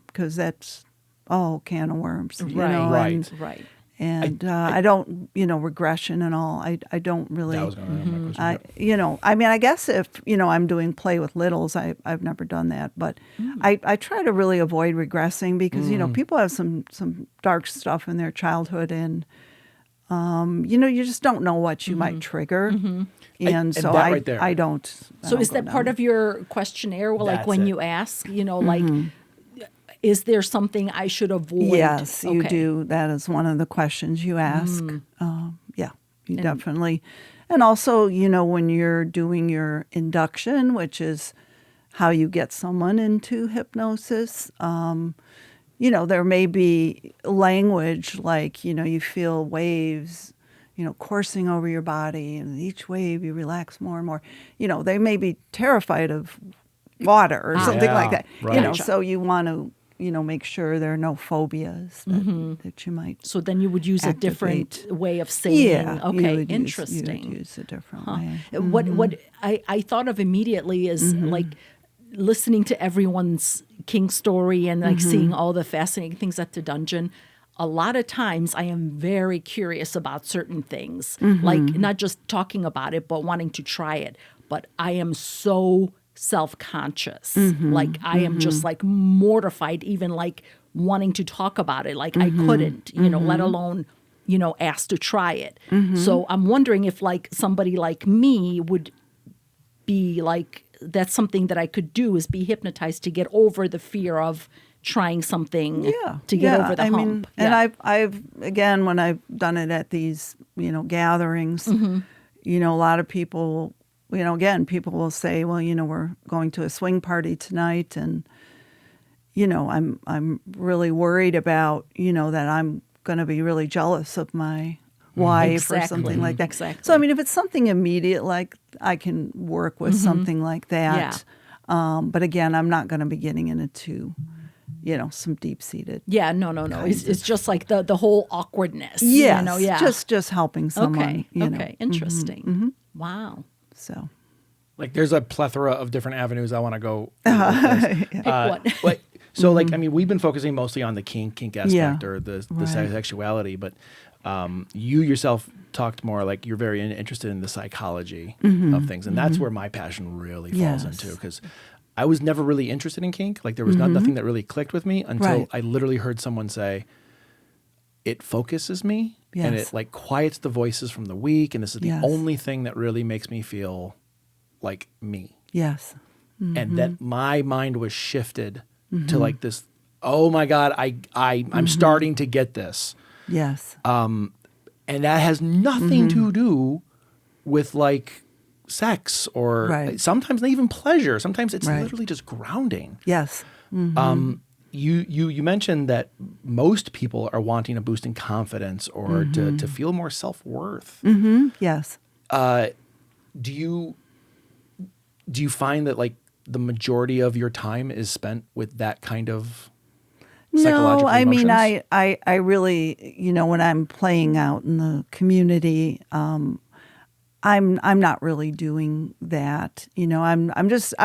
because that's all can of worms. Right. And I don't, regression and all. I don't really. That was going to be my question. I mean, I guess if I'm doing play with littles, I've never done that, but I try to really avoid regressing because people have some dark stuff in their childhood, and you just don't know what you might trigger, and so that right there. I don't. So is that part of your questionnaire? Well, like That's when it. you ask, like, is there something I should avoid? Yes, you Okay. do. That is one of the questions you ask. Yeah. You definitely. And also, when you're doing your induction, which is how you get someone into hypnosis, there may be language like, you feel waves, coursing over your body, and each wave you relax more and more. They may be terrified of water or something like that. Right. So you want to, make sure there are no phobias that you might. So then you would use activate. a different way of saying. Yeah. Okay, you interesting. would use a different way. What I thought of immediately is like listening to everyone's kink story and like seeing all the fascinating things at the dungeon. A lot of times I am very curious about certain things, like not just talking about it, but wanting to try it. But I am so self-conscious. Like I am just like mortified, even like wanting to talk about it. Like I couldn't, let alone, ask to try it. So I'm wondering if like somebody like me would be like, that's something that I could do, is be hypnotized to get over the fear of trying something to get over the hump. And I've again, when I've done it at these, gatherings, a lot of people, again, people will say, well, we're going to a swing party tonight, and, I'm really worried about, that I'm going to be really jealous of my wife or something like that. Exactly. So, if it's something immediate, like I can work with something like that. But again, I'm not going to be getting into, some deep-seated. Yeah, no. It's just like the whole awkwardness. Yes, just helping someone. Okay, interesting. Wow. So, Like, there's a plethora of different avenues I want to go. Pick one. So, we've been focusing mostly on the kink aspect or the sexuality, but you yourself talked more like you're very interested in the psychology of things, and that's where my passion really falls into, because I was never really interested in kink. Like, there was nothing that really clicked with me until I literally heard someone say, it focuses me and it like quiets the voices from the weak, and this is the only thing that really makes me feel like me. Yes. And that my mind was shifted to like this, oh my God, I'm starting to get this. Yes. And that has nothing to do with like sex or sometimes not even pleasure. Sometimes it's literally just grounding. Yes. You mentioned that most people are wanting a boost in confidence or to feel more self-worth. Yes. Do you find that like the majority of your time is spent with that kind of psychological emotions? I really, when I'm playing out in the community, I'm not really doing that. I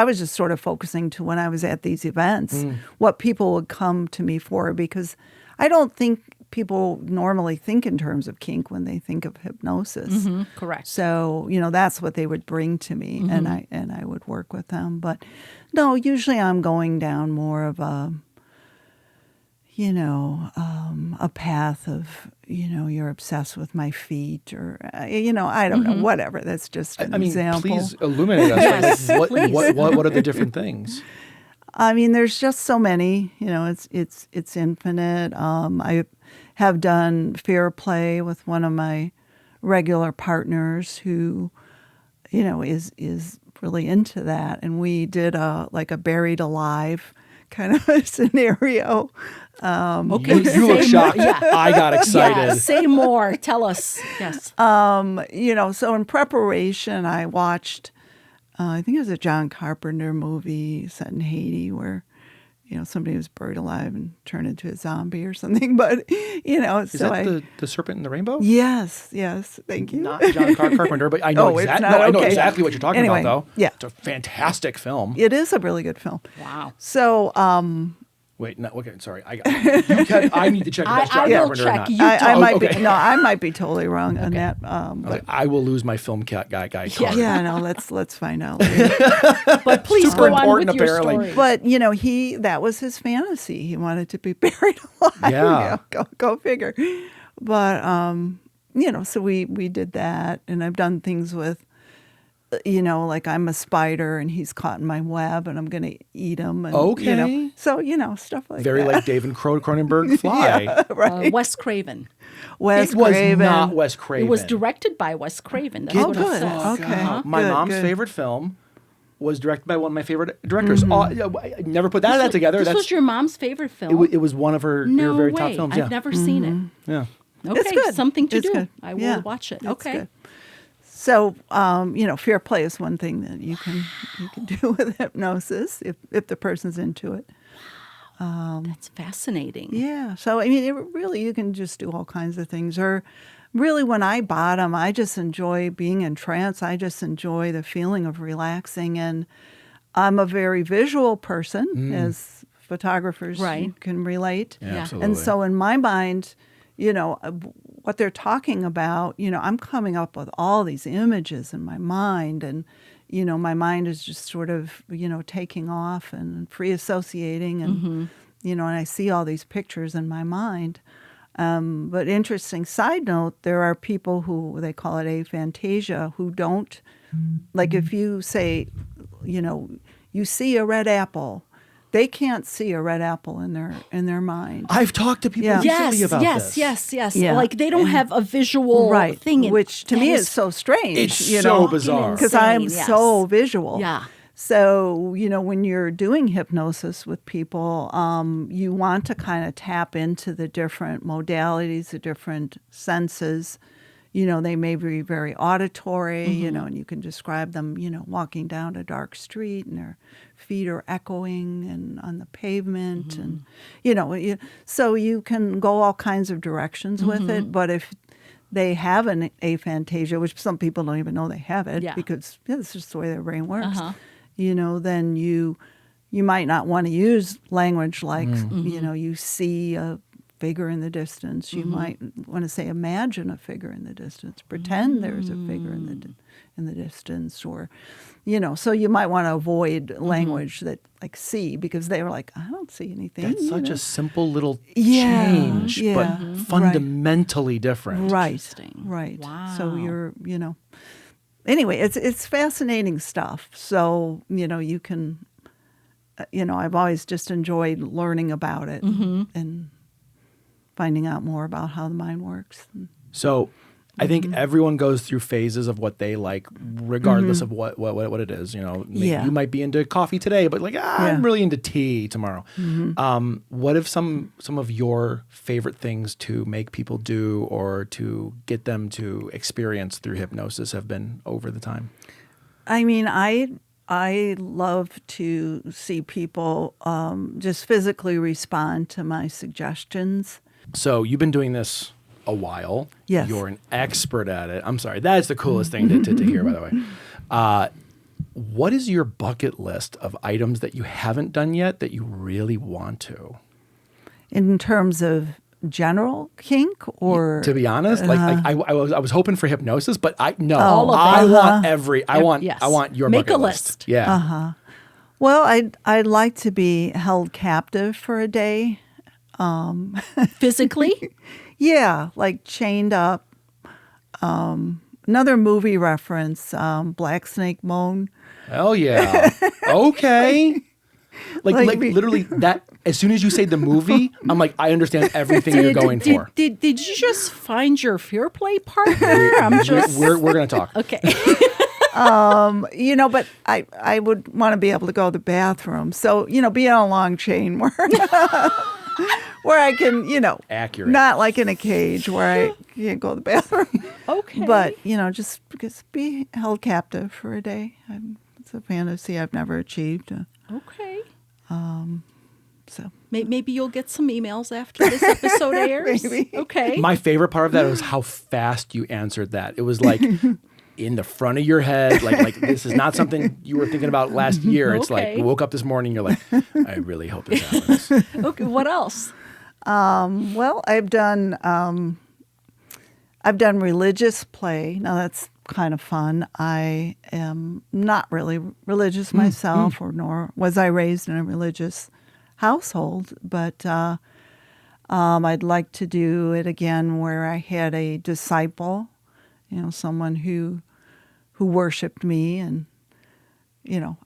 was just sort of focusing to when I was at these events, what people would come to me for, because I don't think people normally think in terms of kink when they think of hypnosis. Correct. So, that's what they would bring to me, and I would work with them. But no, usually I'm going down more of a path of, you're obsessed with my feet, or, I don't know, whatever. That's just an example. Please illuminate us. Yes, Like, please. what are the different things? There's just so many, it's infinite. I have done fair play with one of my regular partners who, is really into that. And we did a buried alive kind of a scenario. Okay, You look shocked. Yeah. I got excited. Yeah, say more. Tell us. Yes. So in preparation, I watched, I think it was a John Carpenter movie set in Haiti where, somebody was buried alive and turned into a zombie or something. But, Is that the Serpent in the Rainbow? Yes. Thank you. Not John Carpenter, but I know it's not? I know Okay. exactly what you're talking Anyway, about, though. yeah. It's a fantastic film. It is a really good film. Wow. So, Wait, no, okay, sorry. I need to check if that's John I will Carpenter or check. not. You I don't. might okay. be I might be totally wrong on that. Okay, I will lose my film cat guy card. Yeah, no, let's find out later. But please Super go on important, with your apparently. story. But that was his fantasy. He wanted to be buried alive. Yeah. Go figure. But so we did that, and I've done things with like I'm a spider and he's caught in my web and I'm going to eat him. And, Okay. So, stuff like Very that. like David Cronenberg Fly. Right. Wes Craven. Wes It was Craven. not Wes Craven. It was directed by Wes Craven. That's Oh, what good. it says. Okay. My Good, mom's good. favorite film was directed by one of my favorite directors. I never put that together. This was your mom's favorite film? It was one of her No very way. top films. I've never seen it. Yeah. Okay, It's good. something to It's do. good. I will Yeah, watch it. it's Okay. good. So, fair play is one thing that you can do with hypnosis if the person's into it. That's fascinating. Yeah. So, you can just do all kinds of things. Or really, when I bottom, I just enjoy being in trance. I just enjoy the feeling of relaxing. And I'm a very visual person, as photographers Right. can relate. Yeah, Yeah. absolutely. And so in my mind, what they're talking about, I'm coming up with all these images in my mind. And, my mind is just sort of, taking off and free associating. And, and I see all these pictures in my mind. But interesting side note, there are people who, they call it aphantasia, who don't, like if you say, you see a red apple, they can't see a red apple in their mind. I've talked to people Yeah. recently about this. Yes. Yeah. Like they don't have a visual Right, thing. which to that me is so strange. It's so bizarre. Because I'm insane, yes. so visual. Yeah. So, when you're doing hypnosis with people, you want to kind of tap into the different modalities, the different senses. They may be very auditory, and you can describe them, walking down a dark street and their feet are echoing and on the pavement. And, so you can go all kinds of directions with it. But if they have an aphantasia, which some people don't even know they have it because it's just the way their brain works, then you might not want to use language like, you see a figure in the distance. You might want to say, imagine a figure in the distance, pretend there's a figure in the distance, or, so you might want to avoid language that like see, because they were like, I don't see anything. That's such a simple little Yeah, change, yeah. but fundamentally different. Right. Interesting. Right. Wow. So you're, anyway, it's fascinating stuff. So, you can, I've always just enjoyed learning about it and finding out more about how the mind works. So I think everyone goes through phases of what they like, regardless of what it is. Yeah. You might be into coffee today, but I'm really into tea tomorrow. What if some of your favorite things to make people do or to get them to experience through hypnosis have been over the time? I love to see people just physically respond to my suggestions. So you've been doing this a while. Yes. You're an expert at it. I'm sorry. That's the coolest thing to hear, by the way. What is your bucket list of items that you haven't done yet that you really want to? In terms of general kink, or To be honest, I was hoping for hypnosis, but I All of I it. want Yes. I want your Make bucket a list. list. Yeah. well, I'd like to be held captive for a day. Physically? Yeah, like chained up. Another movie reference, Black Snake Moan. Hell yeah. Okay. Like me. literally that. As soon as you say the movie, I'm like, I understand everything you're going for. Did you just find your fear play partner? I'm just We're gonna talk. okay. But I would want to be able to go to the bathroom. So, be on a long chain where where I can, Accurate. not like in a cage where I can't go to the bathroom. Okay. But, just be held captive for a day. It's a fantasy I've never achieved. Okay. So Maybe you'll get some emails after this episode airs. Maybe. Okay. My favorite part of that was how fast you answered that. It was like in the front of your head, like this is not something you were thinking about last year. It's like Okay. you woke up this morning, you're like, I really hope this happens. Okay. What else? well, I've done religious play. Now that's kind of fun. I am not really religious myself, or nor was I raised in a religious household, but I'd like to do it again where I had a disciple, someone who who worshipped me, and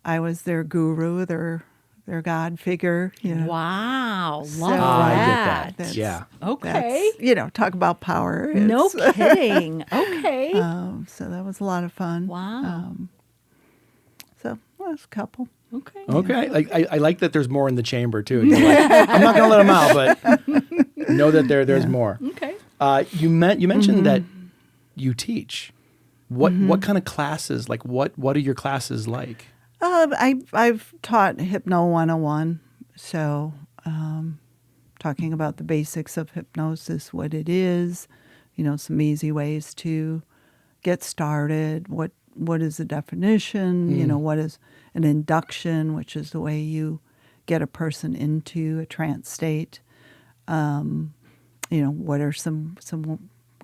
I was their guru, their God figure. Wow, love So I get that. that. Yeah. Okay. That's, talk about power. No It's- kidding. Okay. so that was a lot of fun. Wow. So well, that's a couple. Okay. Okay. Like I like that there's more in the chamber too. You're like, I'm not going to let them out, but know that there's more. Okay. You mentioned that you teach. What kind of classes? Like what are your classes like? I've taught Hypno 101, so talking about the basics of hypnosis, what it is, some easy ways to get started. What is the definition? What is an induction, which is the way you get a person into a trance state. What are some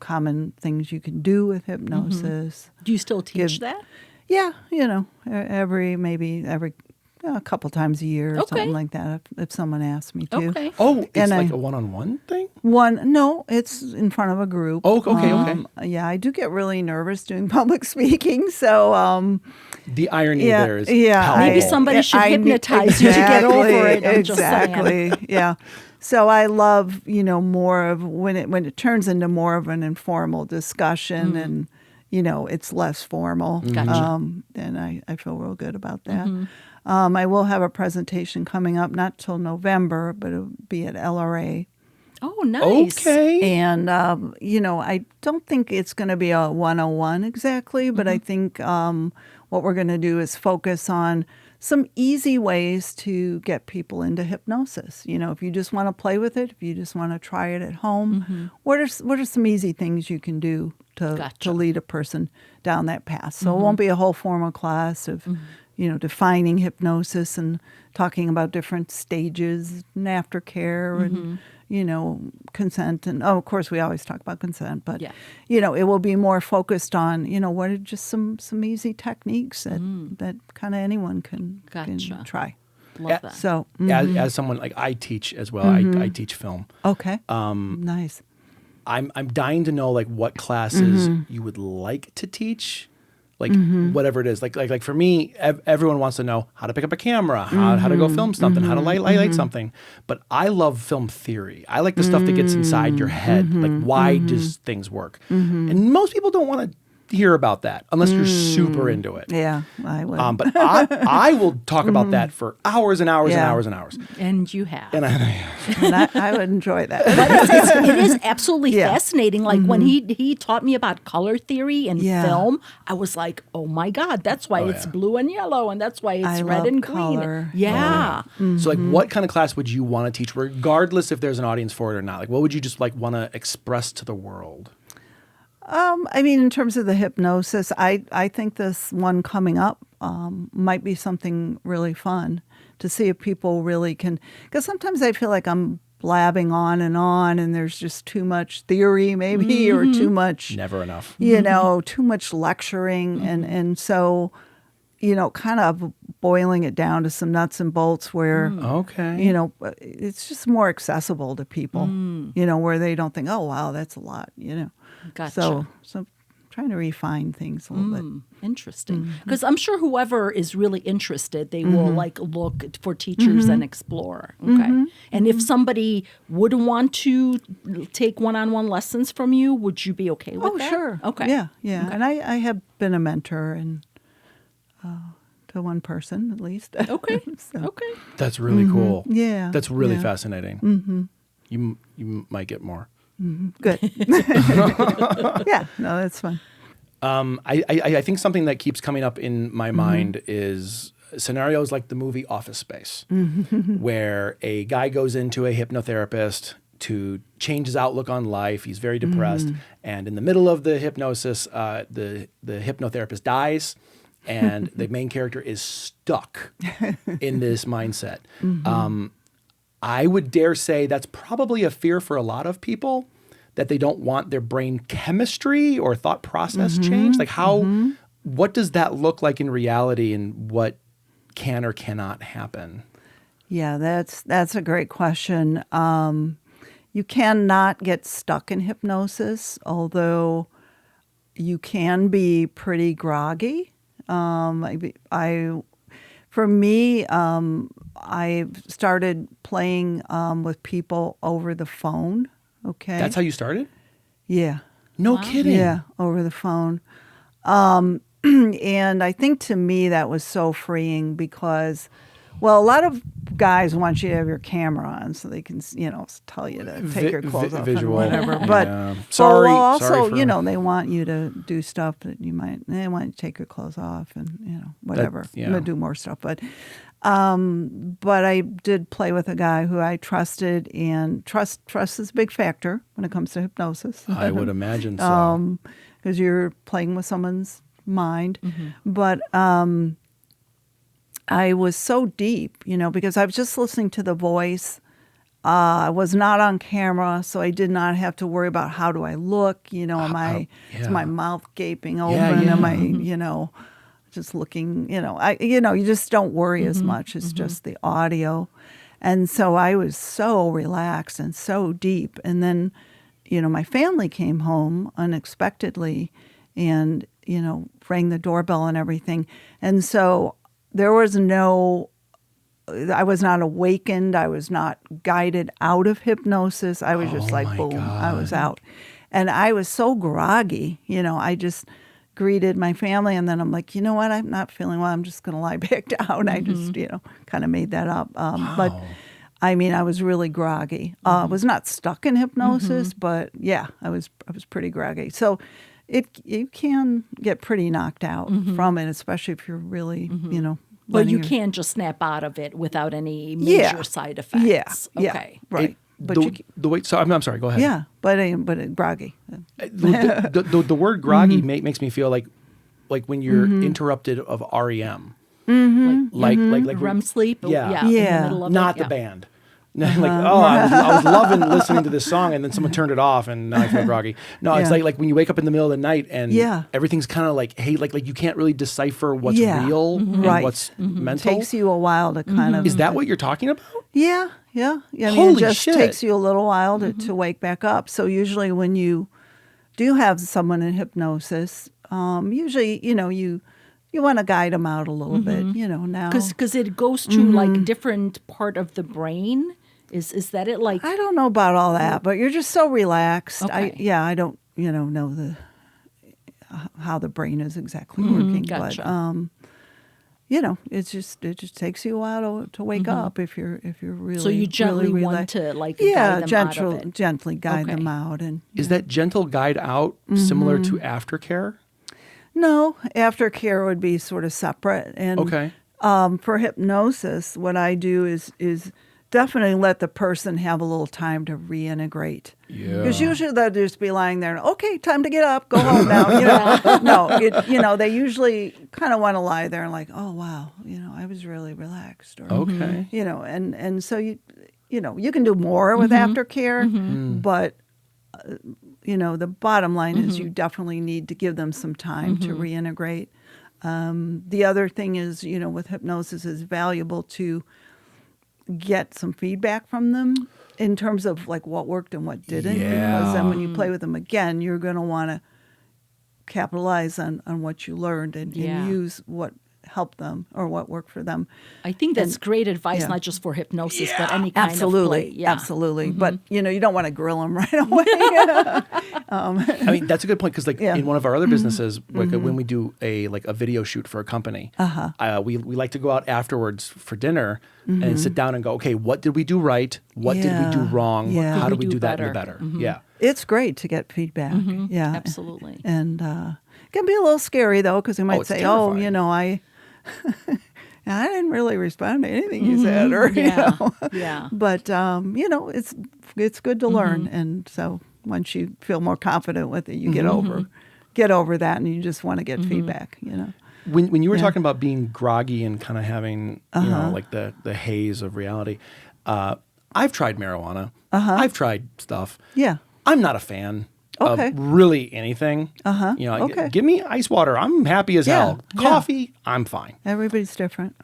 common things you can do with hypnosis? Do you still teach that? Yeah, every a couple times a year or something like that if someone asks me to. Okay. Oh, it's And like a one-on-one thing? No, it's in front of a group. Oh, okay. Yeah, I do get really nervous doing public speaking, so The irony there is yeah, Maybe palpable. somebody should hypnotize you to get over it. I'm just saying. exactly. Yeah. So I love, more of when it turns into more of an informal discussion and it's less formal. Gotcha. And I feel real good about that. I will have a presentation coming up, not till November, but it'll be at LRA. Oh, nice. Okay. And, I don't think it's going to be a 101 exactly, but I think what we're going to do is focus on some easy ways to get people into hypnosis. If you just want to play with it, if you just want to try it at home, what are some easy things you can do to lead a person down that path? So it won't be a whole formal class of, defining hypnosis and talking about different stages and aftercare and, consent. And, of course, we always talk about consent, but, it will be more focused on, what are just some easy techniques that kind of anyone can try. Love that. So, As someone, like I teach as well. I teach film. okay. Nice. I'm dying to know like what classes you would like to teach, like whatever it is. Like for me, everyone wants to know how to pick up a camera, how to go film something, how to light something. But I love film theory. I like the stuff that gets inside your head. Like why does things work? And most people don't want to hear about that unless you're super into it. Yeah, I would. But I will talk about that for hours and hours and hours and hours. And you have. And I would enjoy that. It is absolutely fascinating. Like when he taught me about color theory and film, I was like, oh my God, that's why it's blue and yellow, and that's why it's I red love and color. green. Yeah. So like what kind of class would you want to teach, regardless if there's an audience for it or not? Like what would you just like want to express to the world? In terms of the hypnosis, I think this one coming up might be something really fun to see if people really can, because sometimes I feel like I'm blabbing on, and there's just too much theory maybe, or too much, Never enough. too much lecturing. And so, kind of boiling it down to some nuts and bolts where, Okay. it's just more accessible to people, where they don't think, oh, wow, that's a lot, Gotcha. So trying to refine things a little bit. Interesting. Because I'm sure whoever is really interested, they will like look for teachers and explore. Okay. And if somebody would want to take one-on-one lessons from you, would you be okay with that? Oh, sure. Okay. Yeah. Okay. And I have been a mentor and to one person at least. Okay. So, Okay. That's really cool. Yeah. That's really Yeah. fascinating. You might get more. Good. Yeah. No, that's fun. I think something that keeps coming up in my mind is scenarios like the movie Office Space, where a guy goes into a hypnotherapist to change his outlook on life. He's very depressed. And in the middle of the hypnosis, the hypnotherapist dies, and the main character is stuck in this mindset. I would dare say that's probably a fear for a lot of people, that they don't want their brain chemistry or thought process changed. Like what does that look like in reality, and what can or cannot happen? Yeah, that's a great question. You cannot get stuck in hypnosis, although, you can be pretty groggy. For me, I started playing with people over the phone. Okay. That's how you started? Yeah. No kidding. Yeah, over the phone. And I think to me that was so freeing because, well, a lot of guys want you to have your camera on so they can, tell you to take your clothes off visual. and whatever. But Yeah. Sorry. well, also, sorry for... they want you to do stuff that they want you to take your clothes off and, whatever. yeah. To do more stuff. But I did play with a guy who I trusted, and trust is a big factor when it comes to hypnosis. I would imagine so. Because you're playing with someone's mind. Mm-hmm. But I was so deep, because I was just listening to the voice. I was not on camera, so I did not have to worry about how do I look, is my mouth gaping open? Yeah. Am I, just looking, you just don't worry as much. It's just the audio. And so I was so relaxed and so deep. And then, my family came home unexpectedly and, rang the doorbell and everything. And so there was I was not awakened. I was not guided out of hypnosis. I was just like, boom, God. I was out. And I was so groggy, I just greeted my family, and then I'm like, you know what? I'm not feeling well. I'm just going to lie back down. I just, kind of made that up. But I mean, I was really groggy. I was not stuck in hypnosis, but yeah, I was pretty groggy. So you can get pretty knocked out from it, especially if you're really, But you can just snap out of it without any major side effects. Yeah. Okay. Right. The way, so I'm sorry. Go ahead. Yeah, but groggy. The word groggy makes me feel like when you're interrupted of REM, like REM sleep. Yeah. In the middle of not it. the band. I was loving listening to this song, and then someone turned it off, and now I feel groggy. No, it's like when you wake up in the middle of the night, and everything's kind of like, hey, like you can't really decipher what's real and what's mental. It takes you a while to kind of. Is that what you're talking about? Yeah. I mean, Holy it just shit. takes you a little while to wake back up. So usually when you do have someone in hypnosis, usually, you want to guide them out a little bit, now. Because it goes to like different part of the brain. Is that it? Like, I don't know about all that, but you're just so relaxed. Okay. I don't, know how the brain is exactly working. Gotcha. But, it just takes you a while to wake up if you're really. So you gently really want to like guide them out of it. Gently guide them out, and Is that gentle guide out similar to aftercare? no, aftercare would be sort of separate. And Okay. for hypnosis, what I do is definitely let the person have a little time to reintegrate. Yeah. Because usually they'll just be lying there, okay, time to get up, go home now. No, they usually kind of want to lie there and like, oh, wow, I was really relaxed. Or, Okay. And so you can do more with aftercare, but, the bottom line is you definitely need to give them some time to reintegrate. The other thing is, with hypnosis is valuable to get some feedback from them in terms of like what worked and what didn't. Yeah. Because then when you play with them again, you're going to want to capitalize on what you learned and use what helped them or what worked for them. I think that's great advice, not just for hypnosis, but any kind of play. Yeah. Absolutely. But, you don't want to grill them right away. I mean, that's a good point because, in one of our other businesses, when we do a video shoot for a company, we like to go out afterwards for dinner and sit down and go, okay, what did we do right? What did we do wrong? Yeah. How do we do that better? Yeah. It's great to get feedback. Yeah. Absolutely. And it can be a little scary, though, because they might say, terrifying. I didn't really respond to anything you said, or Yeah. But it's good to learn, and so once you feel more confident with it, you get over that, and you just want to get feedback. When you were talking about being groggy and kind of having like the haze of reality, I've tried marijuana. I've tried stuff. Yeah. I'm not a fan. Okay. Of really anything. Okay. Give me ice water. I'm happy as hell. Coffee, I'm fine. Everybody's different.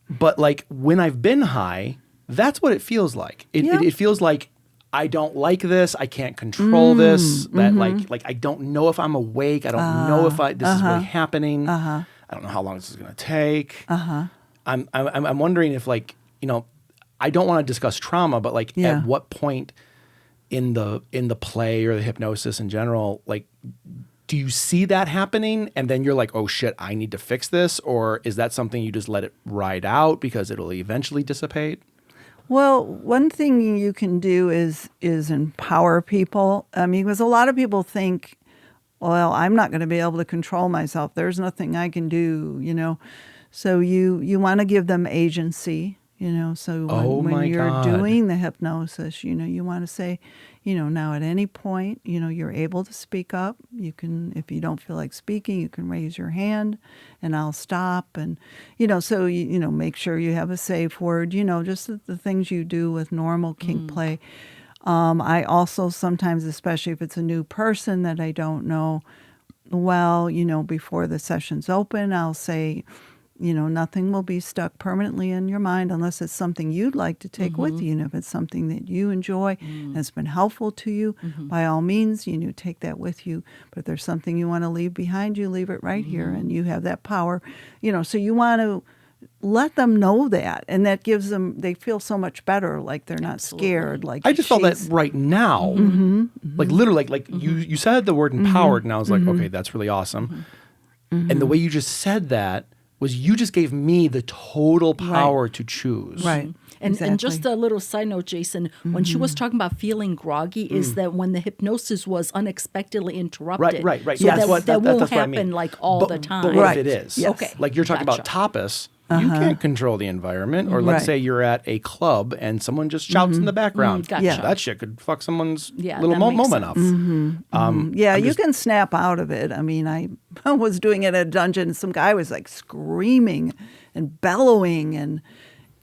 But like when I've been high, that's what it feels like. It feels like I don't like this. I can't control this. That like I don't know if I'm awake. I don't know if this is really happening. I don't know how long this is going to take. I'm wondering if like, you know, I don't want to discuss trauma, but like at what point in the play or the hypnosis in general, like, do you see that happening and then you're like, oh shit, I need to fix this? Or is that something you just let it ride out because it'll eventually dissipate? Well, one thing you can do is empower people. I mean, because a lot of people think, well, I'm not going to be able to control myself. There's nothing I can do, you know. So you want to give them agency, you know. So when you're doing the hypnosis, you know, you want to say, you know, now at any point, you know, you're able to speak up. You can, if you don't feel like speaking, you can raise your hand and I'll stop. And, you know, so, you know, make sure you have a safe word, you know, just the things you do with normal kink play. I also sometimes, especially if it's a new person that I don't know, well, you know, before the session's open, I'll say, you know, nothing will be stuck permanently in your mind unless it's something you'd like to take with you. And if it's something that you enjoy and has been helpful to you, by all means, you know, take that with you. But if there's something you want to leave behind you, leave it right here. And you have that power, you know, so you want to let them know that. And that gives them, they feel so much better, like they're not scared. Like I just felt that right now. Like literally, like you said the word empowered and I was like, okay, that's really awesome. And the way you just said that, was you just gave me the total power to choose. Right. And just a little side note, Jason, when she was talking about feeling groggy, is that when the hypnosis was unexpectedly interrupted. Right. So Yes. that won't that's what I happen mean. like all the time. But what if it is? Yes. Okay. Like you're talking about tapas. You can't control the environment. Or let's say you're at a club and someone just shouts in the background. Gotcha. Yeah. That shit could fuck someone's little that makes moment up. Yeah, you can snap out of it. I mean, I was doing it at a dungeon and some guy was like screaming and bellowing and,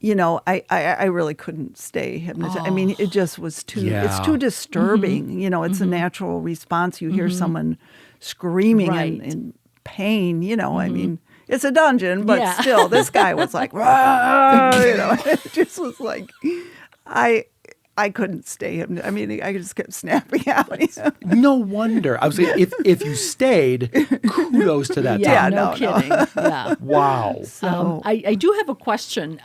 you know, I really couldn't stay hypnotized. I mean, it just was it's too disturbing. You know, it's a natural response. You hear someone screaming in pain, you know, I mean, it's a dungeon, but still, this guy was like, "Rah!" You know, it just was like, I couldn't stay him. I mean, I just kept snapping out. You know? No wonder. I was saying, if you stayed, kudos to that. Yeah, time. no kidding. Yeah. Wow. So I do have a question.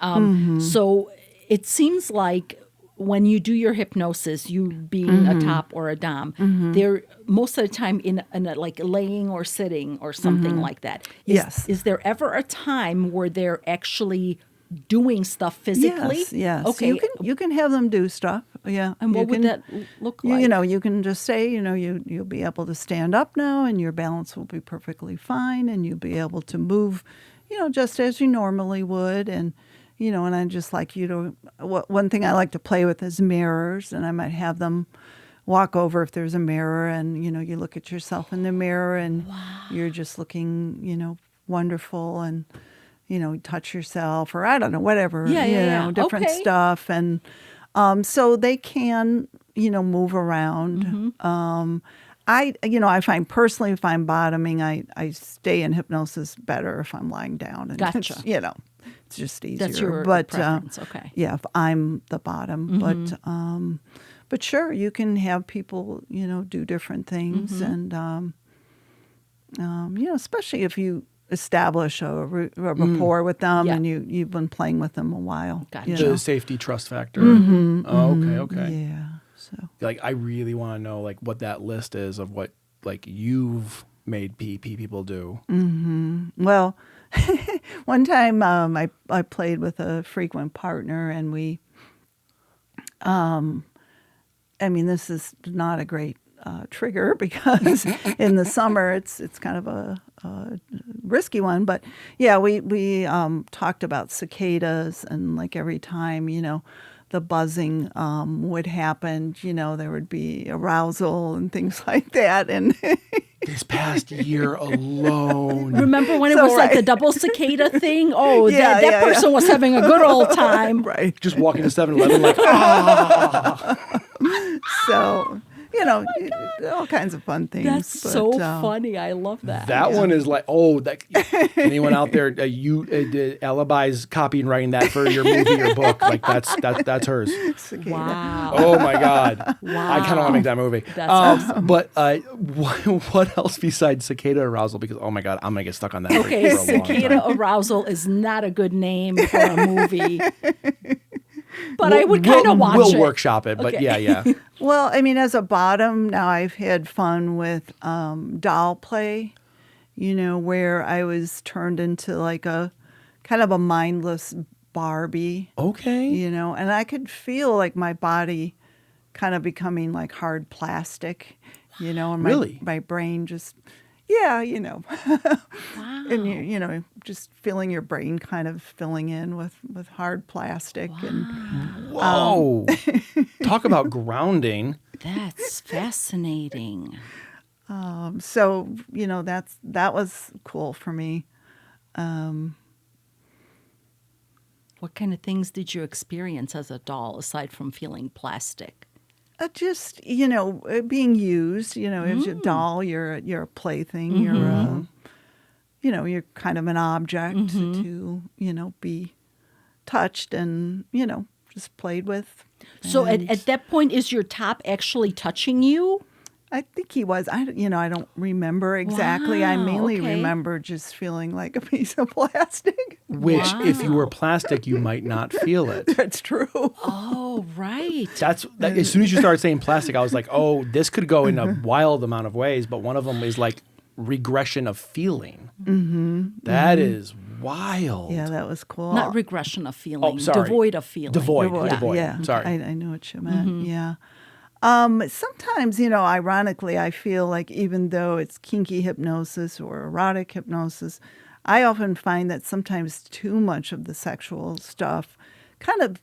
So it seems like when you do your hypnosis, you being a top or a dom, they're most of the time in a, like laying or sitting or something like that. Is there ever a time where they're actually doing stuff physically? Yes. Okay. You can have them do stuff. Yeah. And what would that look like? You know, you can just say, you know, you'll be able to stand up now and your balance will be perfectly fine and you'll be able to move, you know, just as you normally would. And, you know, and I just like you to, one thing I like to play with is mirrors, and I might have them walk over if there's a mirror and, you know, you look at yourself in the mirror and you're just looking, you know, wonderful and, you know, touch yourself or I don't know, whatever, know, different stuff. And so they can, you know, move around. I find personally if I'm bottoming, I stay in hypnosis better if I'm lying down. And Gotcha. You know, it's just easier. That's your preference. Okay. Yeah, if I'm the bottom. But sure, you can have people, you know, do different things. And, you know, especially if you establish a rapport with them and you've been playing with them a while. Gotcha. You know? The safety trust factor. Okay. Yeah. So Like, I really want to know, like, what that list is of what, like, you've made people do. Well, one time I played with a frequent partner and we, I mean, this is not a great trigger because in the summer it's kind of a risky one. But yeah, we talked about cicadas and like every time, you know, the buzzing would happen, you know, there would be arousal and things like that. And This past year alone. Remember when it was like the double cicada thing? Oh, that person was having a good old time. Right. Just walking to 7-Eleven like, ah. So, all kinds of fun things. That's but, so funny. I love that. That one is like, anyone out there, Alibi's copywriting that for your movie or book. Like that's hers. Cicada. Wow. Oh my God. Wow. I kind of want to make that movie. That's awesome. But what else besides cicada arousal? Because, oh my God, I'm going to get stuck on that Okay, for a long cicada time. arousal is not a good name for a movie. But I would kind of watch it. We'll workshop it, but Okay. yeah. Well, I mean, as a bottom, now I've had fun with doll play, where I was turned into like a kind of a mindless Barbie, Okay. and I could feel like my body kind of becoming like hard plastic, and Really? my brain just, yeah, Wow. and just feeling your brain kind of filling in with hard plastic. And Whoa. Talk about grounding. That's fascinating. so that was cool for me. What kind of things did you experience as a doll aside from feeling plastic? Just being used, as a doll, you're a plaything, you're kind of an object to be touched and just played with. So And at that point, is your top actually touching you? I think he was. I don't remember exactly. I Wow, mainly okay. remember just feeling like a piece of plastic. Which, if you were plastic, you might not feel it. That's true. Oh, right. As soon as you started saying plastic, I was like, oh, this could go in a wild amount of ways, but one of them is like regression of feeling. That is wild. Yeah, that was cool. Not regression of feeling. Oh, sorry. Devoid of feeling. Devoid. Yeah, Sorry. I know what you meant. Yeah. Sometimes, ironically, I feel like even though it's kinky hypnosis or erotic hypnosis, I often find that sometimes too much of the sexual stuff kind of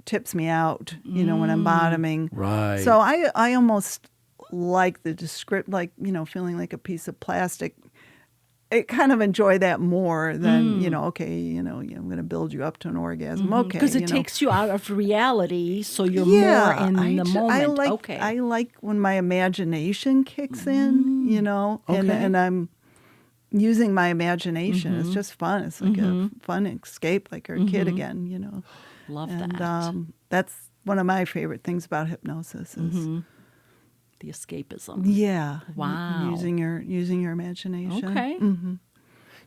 tips me out, when I'm bottoming. Right. So I almost like the feeling like a piece of plastic. I kind of enjoy that more than, I'm going to build you up to an orgasm. Okay. Because it takes you out of reality, so you're Yeah, more in the moment. I like when my imagination kicks in, and I'm using my imagination. It's just fun. It's like a fun escape, like you're a kid again, Love And that. that's one of my favorite things about hypnosis is The escapism. Wow. Using your imagination. Okay.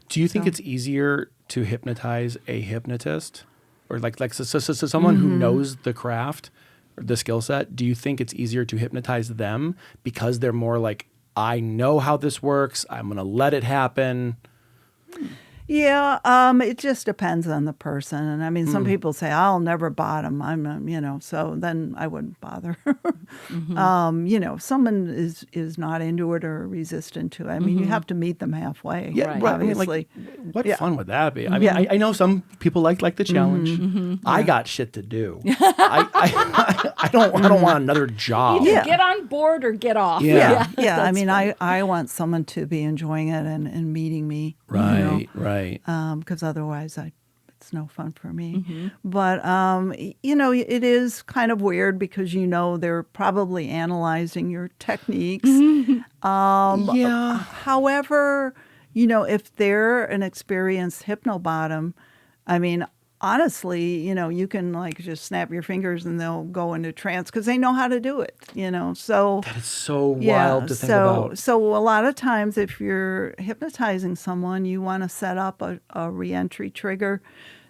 Do you think it's easier to hypnotize a hypnotist, or so someone who knows the craft or the skill set? Do you think it's easier to hypnotize them because they're more like, I know how this works, I'm going to let it happen? Yeah, it just depends on the person. And I mean, some people say, I'll never bottom. So then I wouldn't bother. If someone is not into it or resistant to it, I mean, you have to meet them halfway. Yeah, Right. right. I mean, Obviously. what fun would that be? I mean, I know some people like the challenge. I got shit to do. I don't want another job. Either Yeah. get on board or get off. Yeah. Yeah, I That's mean, funny. I want someone to be enjoying it and meeting me. Right. Because otherwise it's no fun for me. But, it is kind of weird because, they're probably analyzing your techniques. Yeah. However, if they're an experienced hypnobottom, I mean, honestly, you can like just snap your fingers and they'll go into trance because they know how to do it, So That is so wild to think about. So a lot of times if you're hypnotizing someone, you want to set up a reentry trigger.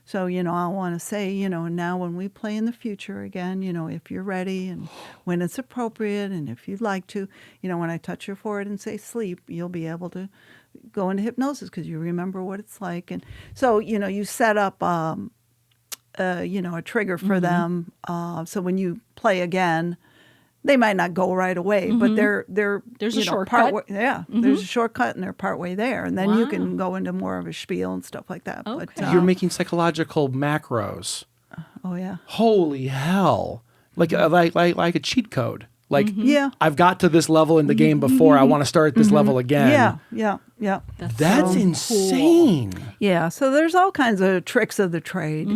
So, I want to say, now when we play in the future again, if you're ready and when it's appropriate and if you'd like to, when I touch your forehead and say sleep, you'll be able to go into hypnosis because you remember what it's like. And so, you set up, a trigger for them. So when you play again, they might not go right away, but they're There's a shortcut. partway, there's a shortcut and they're partway there, and then you can go into more of a spiel and stuff like that. Okay. But, You're making psychological macros. oh yeah, Holy hell! Like a cheat code. Like yeah, I've got to this level in the game before. I want to start at this level again. yeah. That's so insane. Yeah, so there's all kinds of tricks of the trade,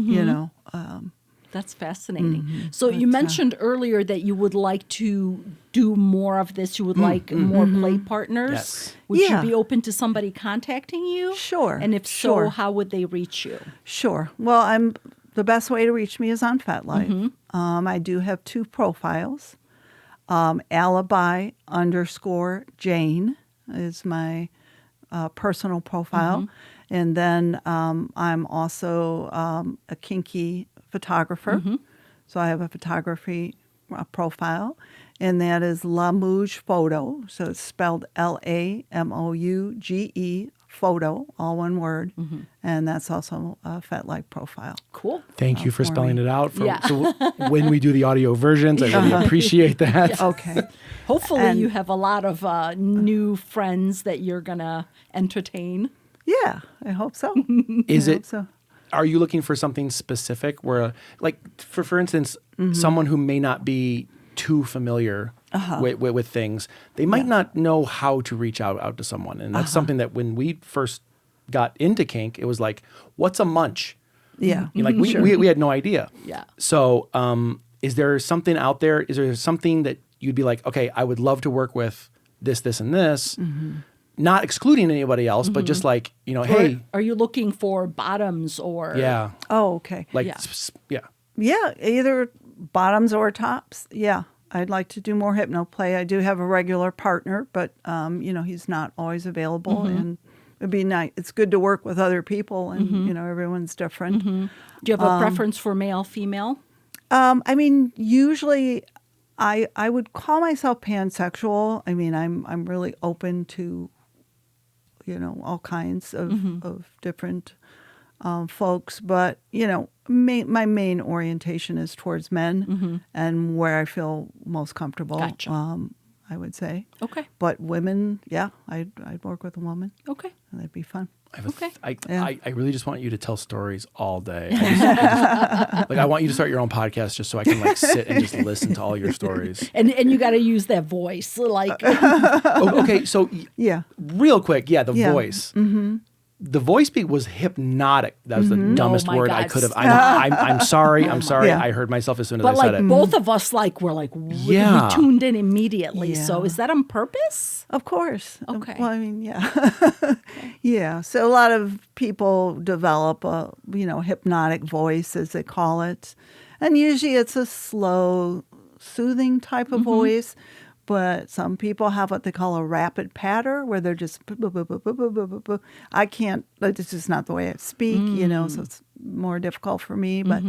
That's fascinating. So you mentioned earlier that you would like to do more of this. You would like more play partners. Yes. Would Yeah. you be open to somebody contacting you? Sure, And if so, sure. how would they reach you? Sure. Well, the best way to reach me is on FetLife. I do have 2 profiles. Alibi_Jane is my personal profile. And then I'm also a kinky photographer. So I have a photography profile. And that is Lamouge Photo. So it's spelled LAMOUGE photo, all one word. And that's also a FetLife profile. Cool. Thank you for for spelling me. it out. Yeah. So when we do the audio versions, I really appreciate that. Okay. Hopefully And- you have a lot of new friends that you're going to entertain. Yeah, I hope so. Is I it? hope so. Are you looking for something specific where, like, for instance, someone who may not be too familiar with things, they might not know how to reach out to someone. And that's something that when we first got into kink, it was like, what's a munch? Yeah. You know, like we had no idea. Yeah. So is there something out there? Is there something that you'd be like, okay, I would love to work with this, and this, not excluding anybody else, but just like, you know, hey, Are you looking for bottoms or? yeah, Oh, okay. like, Yeah. yeah. Yeah, either bottoms or tops. Yeah, I'd like to do more hypnoplay. I do have a regular partner, but you know, he's not always available, and it'd be nice. It's good to work with other people, and you know, everyone's different. Do you have a preference for male, female? I mean, usually, I would call myself pansexual. I mean, I'm really open to, you know, all kinds of different folks, but you know, my main orientation is towards men, and where I feel most comfortable. Gotcha. I would say. Okay. But women, yeah, I'd work with a woman. Okay. That'd be fun. Okay. I really just want you to tell stories all day. I want you to start your own podcast just so I can like sit and just listen to all your stories. And you got to use that voice, like Okay, so Yeah. real quick, the Yeah. voice. The voice beat was hypnotic. That was the dumbest Oh my word I God. could have. I'm sorry. I'm sorry. Yeah. I heard myself as soon as but I said like it. both of us, like we Yeah. tuned in immediately. So Yeah. is that on purpose? Of course. Okay. Well, I mean, yeah. Yeah. So a lot of people develop a, you know, hypnotic voice, as they call it. And usually it's a slow, soothing type of voice. But some people have what they call a rapid patter, where they're just, I can't, it's just not the way I speak, you know, so it's more difficult for me. But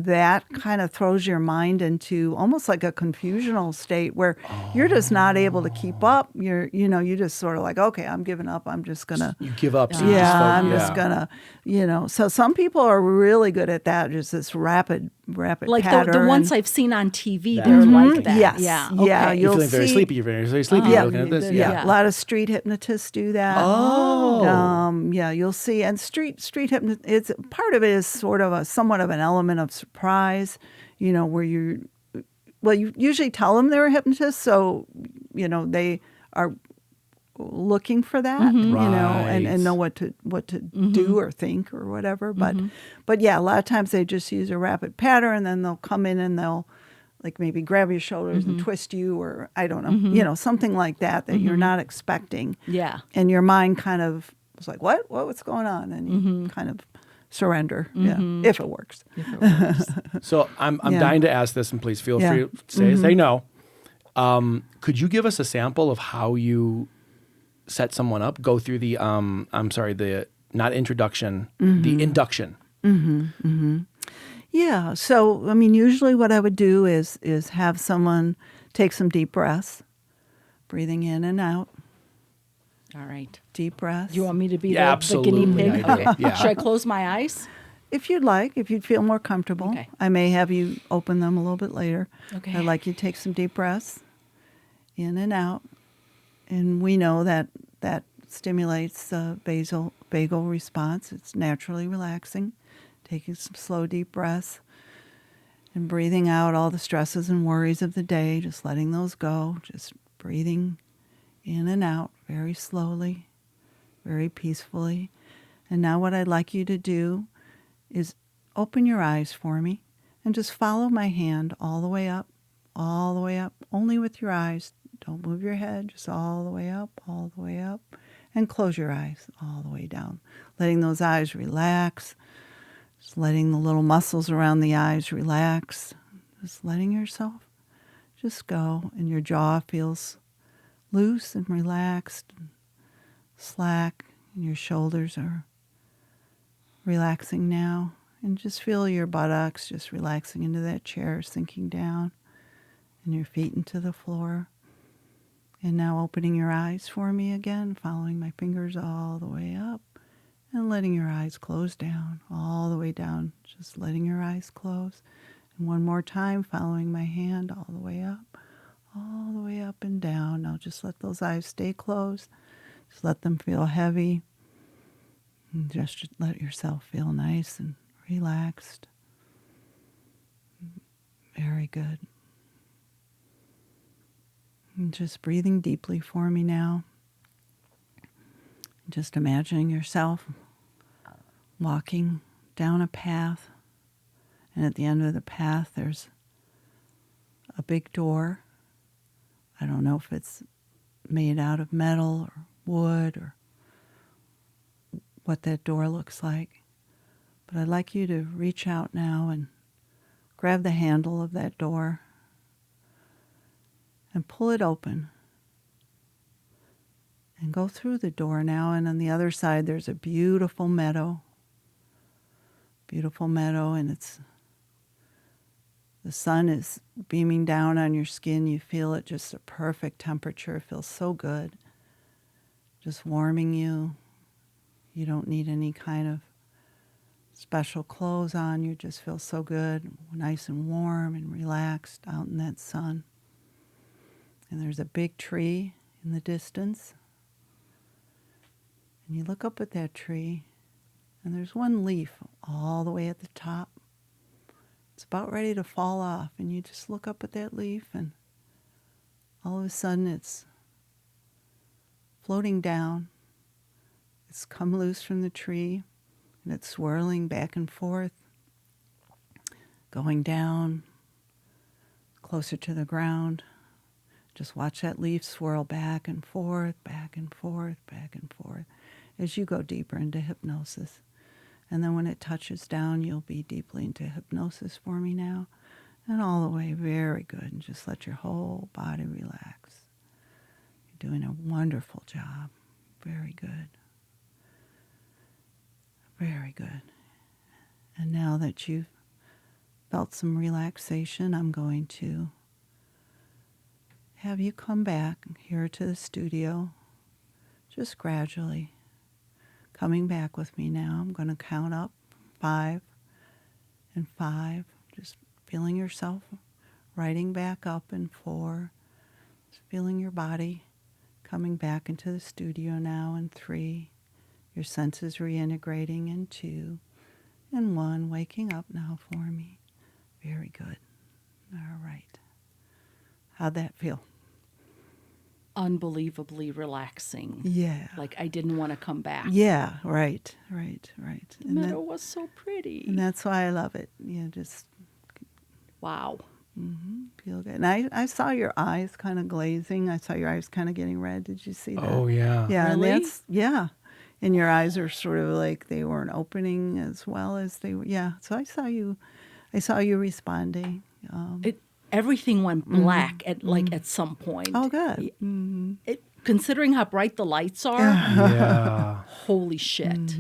that kind of throws your mind into almost like a confusional state where you're just not able to keep up. You just sort of like, okay, I'm giving up. I'm just going to. You give up. So you just I'm focus. just gonna, you know. So some people are really good at that, just this rapid Like patter. the ones and- I've seen on TV, That's they're what I'm like thinking. that. Yes. Yeah. Yeah, Okay. You're you'll feeling very see- sleepy. You're very sleepy. Yeah. You're looking at this. Yeah. Yeah. A lot of street hypnotists do that. Oh. Yeah, you'll see. And street it's part of it is sort of somewhat of an element of surprise, you know, where you usually tell them they're a hypnotist, so you know they are looking for that, you know, Right. and know what to do or think or whatever. But yeah, a lot of times they just use a rapid pattern, and then they'll come in and they'll like maybe grab your shoulders and twist you, or I don't know, you know, something like that you're not expecting. Yeah. And your mind kind of was like, what's going on? And you kind of surrender, if it works. So I'm Yeah. dying to ask this, and please feel Yeah. free to say no. Could you give us a sample of how you set someone up? Go through the the not introduction, the induction. Yeah. So, I mean, usually what I would do is have someone take some deep breaths, breathing in and out, All right. deep breaths. Do you want me to be Yeah, the guinea absolutely, pig? I do. Okay. Yeah. Should I close my eyes? If you'd like, if you'd feel more comfortable. Okay. I may have you open them a little bit later. Okay. I'd like you to take some deep breaths, in and out. And we know that stimulates the vagal response. It's naturally relaxing. Taking some slow, deep breaths and breathing out all the stresses and worries of the day, just letting those go, just breathing in and out very slowly, very peacefully. And now what I'd like you to do is open your eyes for me And just follow my hand all the way up, only with your eyes. Don't move your head, just all the way up, and close your eyes all the way down. Letting those eyes relax, just letting the little muscles around the eyes relax, just letting yourself just go, and your jaw feels loose and relaxed, and slack, and your shoulders are relaxing now. And just feel your buttocks just relaxing into that chair, sinking down, and your feet into the floor. And now opening your eyes for me again, following my fingers all the way up, and letting your eyes close down, all the way down, just letting your eyes close. And one more time, following my hand all the way up and down. Now just let those eyes stay closed. Just let them feel heavy. And just let yourself feel nice and relaxed. Very good. And just breathing deeply for me now. Just imagining yourself walking down a path, and at the end of the path there's a big door. I don't know if it's made out of metal or wood or what that door looks like. But I'd like you to reach out now and grab the handle of that door and pull it open. And go through the door now, and on the other side there's a beautiful meadow. And the sun is beaming down on your skin. You feel it, just a perfect temperature. It feels so good. Just warming you. You don't need any kind of special clothes on. You just feel so good, nice and warm and relaxed out in that sun. And there's a big tree in the distance. And you look up at that tree, and there's one leaf all the way at the top. It's about ready to fall off, and you just look up at that leaf, and all of a sudden it's floating down. It's come loose from the tree, and it's swirling back and forth, going down closer to the ground. Just watch that leaf swirl back and forth, back and forth, back and forth as you go deeper into hypnosis. And then when it touches down, you'll be deeply into hypnosis for me now. And all the way, very good. And just let your whole body relax. You're doing a wonderful job. Very good. Very good. And now that you've felt some relaxation, I'm going to have you come back here to the studio, just gradually coming back with me now. I'm going to count up 5 and 5, just feeling yourself riding back up, and 4, just feeling your body coming back into the studio now, and 3, your senses reintegrating, and 2, and 1, waking up now for me. Very good. All right. How'd that feel? Unbelievably relaxing. Yeah. Like I didn't want to come back. Yeah, right. The meadow was so pretty. And that's why I love it. Just wow. feel good. And I saw your eyes kind of glazing. I saw your eyes kind of getting red. Did you see that? Oh, yeah. Yeah, Really? and yeah. And your eyes are sort of like they weren't opening as well as they were. Yeah, so I saw you responding. Everything went black at some point. Oh, good. Considering how bright the lights are, Yeah. holy shit.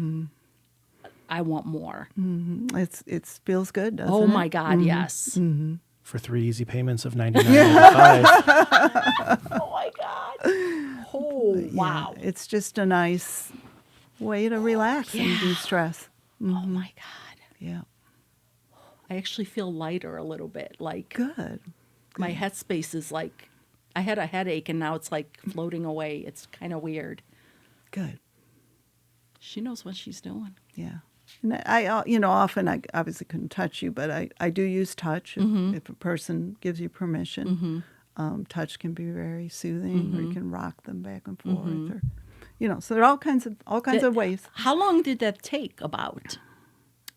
I want more. It feels good, doesn't it? Oh my God, yes. For 3 easy payments of $99.95. Oh my God. Oh, wow. Yeah, it's just a nice way to relax and de-stress. Oh my God. Yeah. I actually feel lighter a little bit. Like Good. my headspace is like, I had a headache and now it's like floating away. It's kind of weird. Good. She knows what she's doing. Yeah. And I often I obviously couldn't touch you, but I do use touch if a person gives you permission. Touch can be very soothing, or you can rock them back and forth, or so there are all kinds of ways. How long did that take about?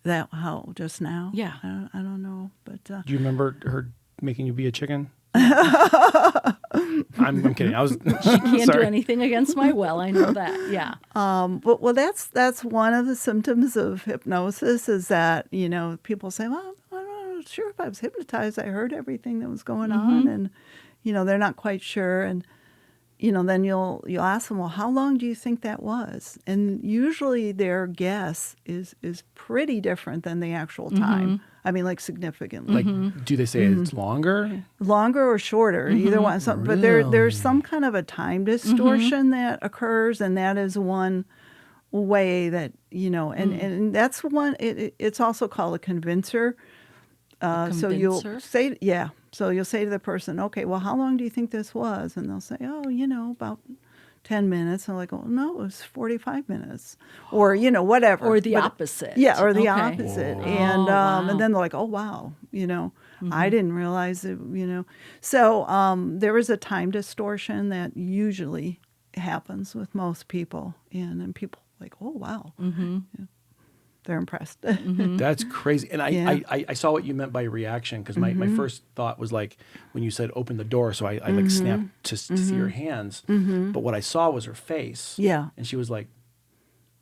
That how just now? Yeah. I don't know, but Do you remember her making you be a chicken? I'm kidding. I was Can't do sorry. anything against my will. I know that. Yeah. but well, that's one of the symptoms of hypnosis is that people say, well, I'm not sure if I was hypnotized. I heard everything that was going on, and they're not quite sure, and then you'll ask them, well, how long do you think that was? And usually their guess is pretty different than the actual time. I mean, like significantly. Like, do they say it's longer? Longer or shorter, either one. But there's some kind of a time distortion that occurs, and that is one way that, and that's one, it's also called a convincer. So you'll say, so you'll say to the person, okay, well, how long do you think this was? And they'll say, oh, about 10 minutes. And they're like, oh, no, it was 45 minutes. Or, whatever. Or the opposite. Yeah, or the Okay. opposite. Whoa. And Wow. and then they're like, oh, wow, I didn't realize it, So there is a time distortion that usually happens with most people. And people are like, oh, wow. Yeah. They're impressed. That's crazy. And Yeah. I saw what you meant by reaction because my first thought was like when you said open the door. So I like snapped to see her hands. But what I saw was her face. Yeah. And she was like,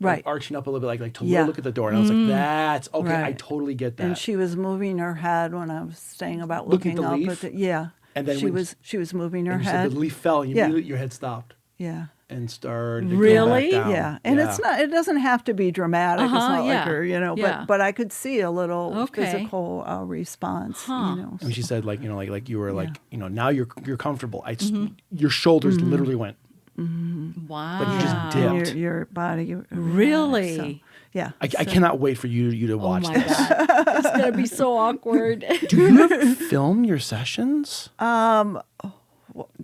Right. arching up a little bit, like to Yeah. look at the door. And I was like, that's okay. I Right. totally get that. And she was moving her head when I was saying about Looking looking at the up leaf? at the, And then she when- was moving her and you head. said the leaf fell and Yeah. immediately your head stopped Yeah. and started to Really? go back down. Yeah. And it doesn't have to be dramatic. It's not yeah. like her, Yeah. but I could see a little Okay. physical response, And she said, like, like you were like, now you're comfortable. Your shoulders literally went, Wow. like you just And dipped. your body. Really? So, yeah. I cannot wait for you to Oh watch my this. God. It's going to be so awkward. Do you ever film your sessions?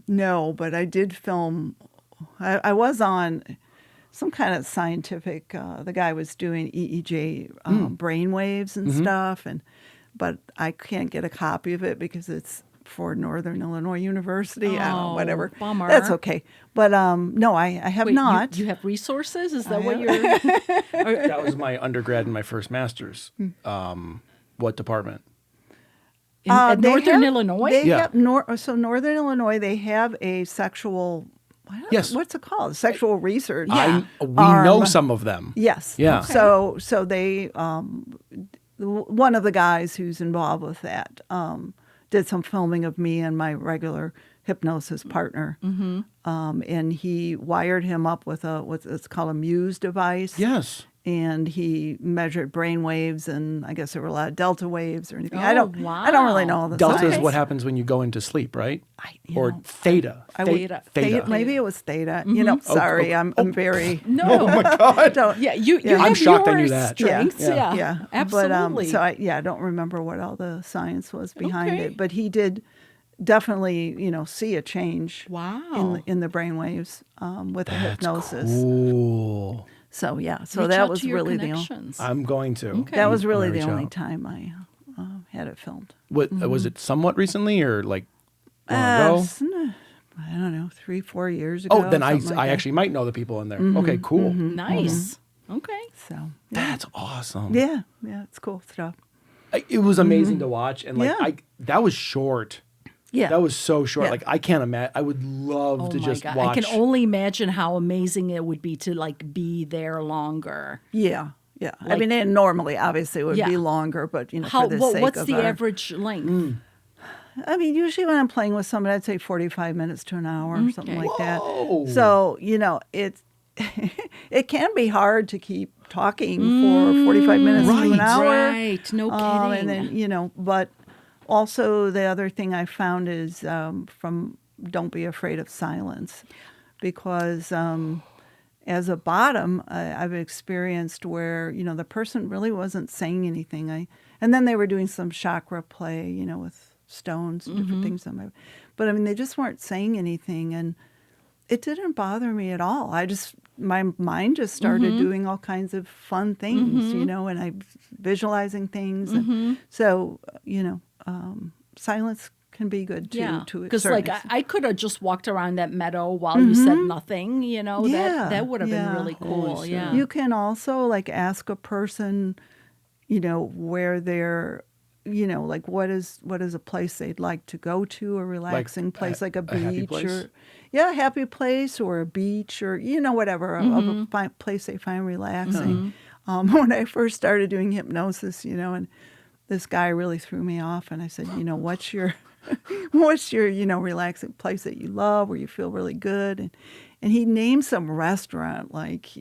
No, but I did film. I was on some kind of scientific. The guy was doing EEG brain waves and stuff, but I can't get a copy of it because it's for Northern Illinois University. I don't know, Oh, whatever. bummer. That's okay. But no, I have Wait, not. You have resources? Is that what have. you're... That was my undergrad and my first master's. What department? at They Northern have- Illinois? They Yeah. have, so Northern Illinois, they have a sexual. Yes. What's it called? Sexual research. We know some of them. Yes. Yeah. Okay. So they, one of the guys who's involved with that, did some filming of me and my regular hypnosis partner, and he wired him up with what's called a Muse device. Yes. And he measured brain waves, and I guess there were a lot of delta waves or anything. Oh, I don't really know all the Delta science. is what happens when you go into sleep, right? you Or know, theta. Theta. Theta. Maybe it was theta. Sorry, I'm very. No. Oh my God. Don't, Yeah, you Yeah. have I'm shocked I your knew that. strengths. Yeah. Yeah, absolutely. But so I don't remember what all the science was behind Okay. it. But he did definitely, see a change. Wow. In the brain waves with the hypnosis. Cool. So so Reach that out was to your really connections. I'm going to. Okay. that was I'm really gonna the reach only out. time I had it filmed. What was it? Somewhat recently, or like long ago? I don't know, 3-4 years ago. Oh, then I something like that. actually might know the people in there. Okay, cool. Nice. Okay. So That's awesome. yeah, it's cool stuff. It was amazing to watch, and like Yeah. that was short. Yeah, That was so short. Yeah. Like I can't imagine. I would love Oh to my just God. watch. I can only imagine how amazing it would be to like be there longer. yeah. I Like- mean, and normally, obviously, it would Yeah. be longer, but How? for the sake What's of the our- average length? I mean, usually when I'm playing with somebody, I'd say 45 minutes to an hour or something like that. Whoa. So, it's it can be hard to keep talking for 45 minutes to an hour. Right. No kidding. And then, but also the other thing I found is from don't be afraid of silence, because as a bottom, I've experienced where, the person really wasn't saying anything. And then they were doing some chakra play, with stones and different things on my, but I mean, they just weren't saying anything, and it didn't bother me at all. My mind just started doing all kinds of fun things, and I visualizing things, and so silence can be good too. Yeah, to a because certain like extent. I could have just walked around that meadow while you said nothing. That would have been Yeah. really cool. Yeah. You can also like ask a person, where they're, like what is a place they'd like to go to, a relaxing place, like a beach happy place? or a happy place or a beach or, whatever, a place they find relaxing. When I first started doing hypnosis, and this guy really threw me off, and I said, what's your relaxing place that you love where you feel really good? And he named some restaurant like,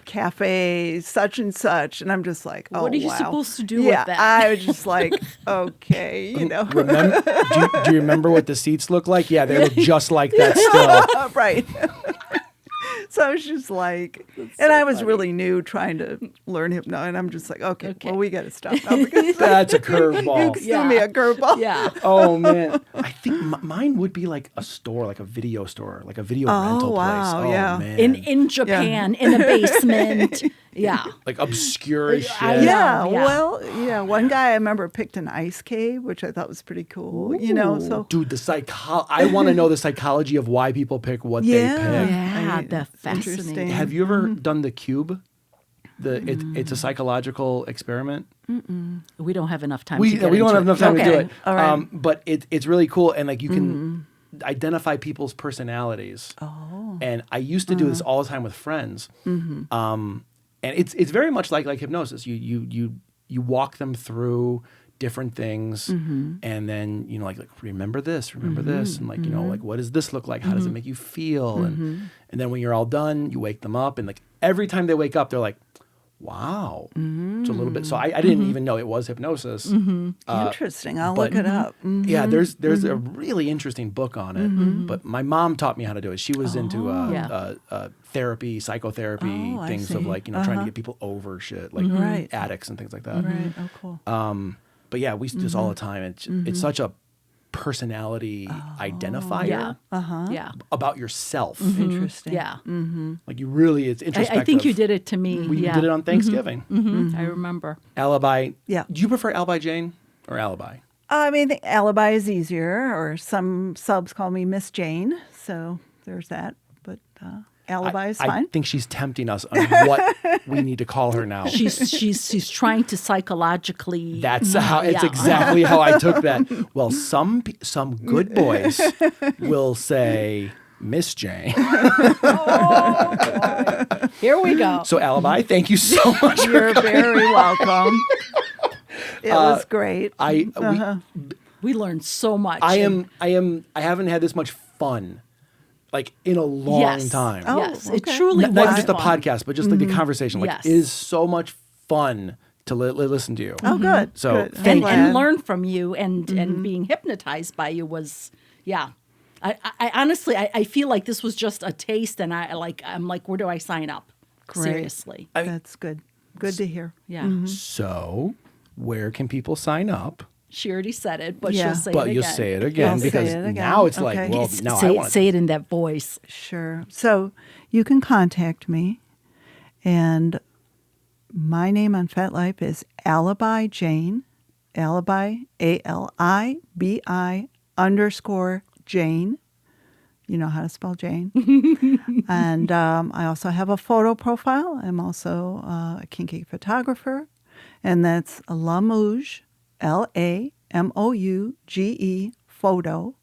cafe such and such, and I'm just like, oh, what are you wow. supposed to do with that? I was just like, okay, Remember, do you remember what the seats look like? Yeah, they look just like that still. Right. So I was just like, and I was really new trying to learn hypno, and I'm just like, okay. Well, we got to stop now because That's a curveball. you threw me a curveball. Yeah. Oh man, I think mine would be like a store, like a video store, like a video rental wow, place. yeah. Oh man, In Japan, in a basement. Yeah. like obscure as shit. Yeah, Yeah. well, one guy I remember picked an ice cave, which I thought was pretty cool, so. Dude, I want to know the psychology of why people pick what they pick. Yeah, the fascinating. Interesting. Have you ever done the cube? It's a psychological experiment. We don't have enough time We to get don't into have enough time to do it. All right. But it's really cool, and like you can identify people's personalities. Oh. And I used to do this all the time with friends. And it's very much like hypnosis. You walk them through different things, and then like remember this, and like like what does this look like? How does it make you feel? And then when you're all done, you wake them up, and like every time they wake up, they're like, wow, it's a little bit. So I didn't even know it was hypnosis. Interesting. I'll look it up. Yeah, there's a really interesting book on it. But my mom taught me how to do it. She was into therapy, psychotherapy, I things see. of like trying to get people over shit, like Right. addicts and things like that. Right. Oh, cool. But yeah, we used to do this all the time. It's such a personality identifier Yeah. Yeah. about yourself. Interesting. Yeah. Like you really, it's introspective. I think you did it to me. We yeah. did it on Thanksgiving. I remember. Alibi. Yeah. Do you prefer Alibi Jane or Alibi? I mean, the Alibi is easier, or some subs call me Miss Jane, so there's that. But Alibi is I fine. think she's tempting us on what we need to call her now. She's trying to psychologically. That's how. It's exactly how I took that. Well, some good boys will say Miss Jane. Here we go. So Alibi, thank you so much. You're very welcome. It was great. We learned so much. I haven't had this much fun, like in a long time. Oh, Yes, it okay. truly Not even was just the fun. podcast, but just like the conversation. Like Yes. it is so much fun to listen to you. Oh, good. So good. I'm thank glad. And learn from you and being hypnotized by you was I honestly I feel like this was just a taste, and I'm like where do I sign up? Great. Seriously. That's good. Good to hear. Yeah. So where can people sign up? She already said it, but Yeah. she'll say But it you'll again. say it again I'll say because it again. now it's like, Okay. well, now I say, want say it in that voice. Sure. So you can contact me, and my name on FetLife is Alibi Jane, Alibi, ALIBI _Jane. You know how to spell Jane. And I also have a photo profile. I'm also a kinky photographer, and that's Lamouge, LAMOUGE, photo,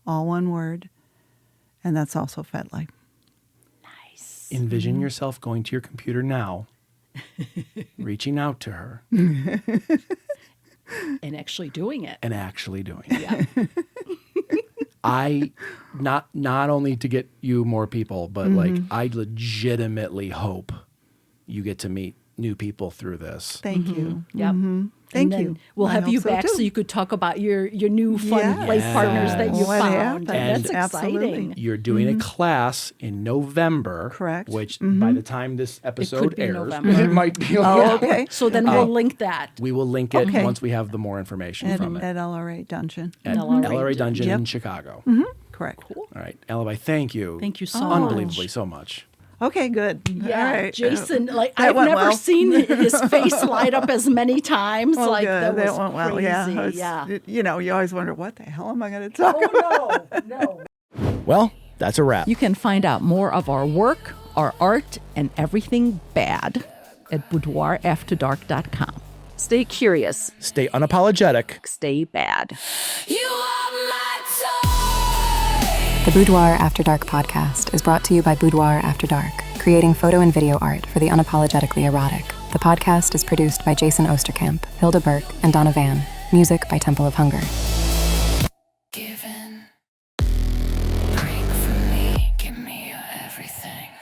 all one word. And that's also FetLife. Envision yourself going to your computer now, reaching out to her, And actually doing it. and actually doing it. Yeah. I not only to get you more people, but like I legitimately hope you get to meet new people through this. Thank you. Yep. Thank And then you. We'll I have hope you so, back too. so you could talk about your new fun Yes. life partners that you What found. happened. That's Absolutely. exciting. You're doing a class in November. Correct. Which by the time this episode be airs, November. it might be. Oh, okay. So then we'll link that. We will link it Okay. once we have the more information At from it. LRA Dungeon. At LRA LRA Dungeon Yep. in Chicago. Correct. All right. Alibi, thank you. Thank you so Unbelievably much. so much. Okay, good. Yeah, All right. Jason, like That I've went never well. seen his face light up as many times. Well, like good. that was went well. crazy. Yeah. Yeah. You know, you always wonder, what the hell am I going to talk about? Oh no. Well, that's a wrap. You can find out more of our work, our art, and everything bad at boudoirafterdark.com. Stay curious. Stay unapologetic. Stay bad. You are my toy. The Boudoir After Dark podcast is brought to you by Boudoir After Dark, creating photo and video art for the unapologetically erotic. The podcast is produced by Jason Osterkamp, Hilda Burke, and Donna Van. Music by Temple of Hunger.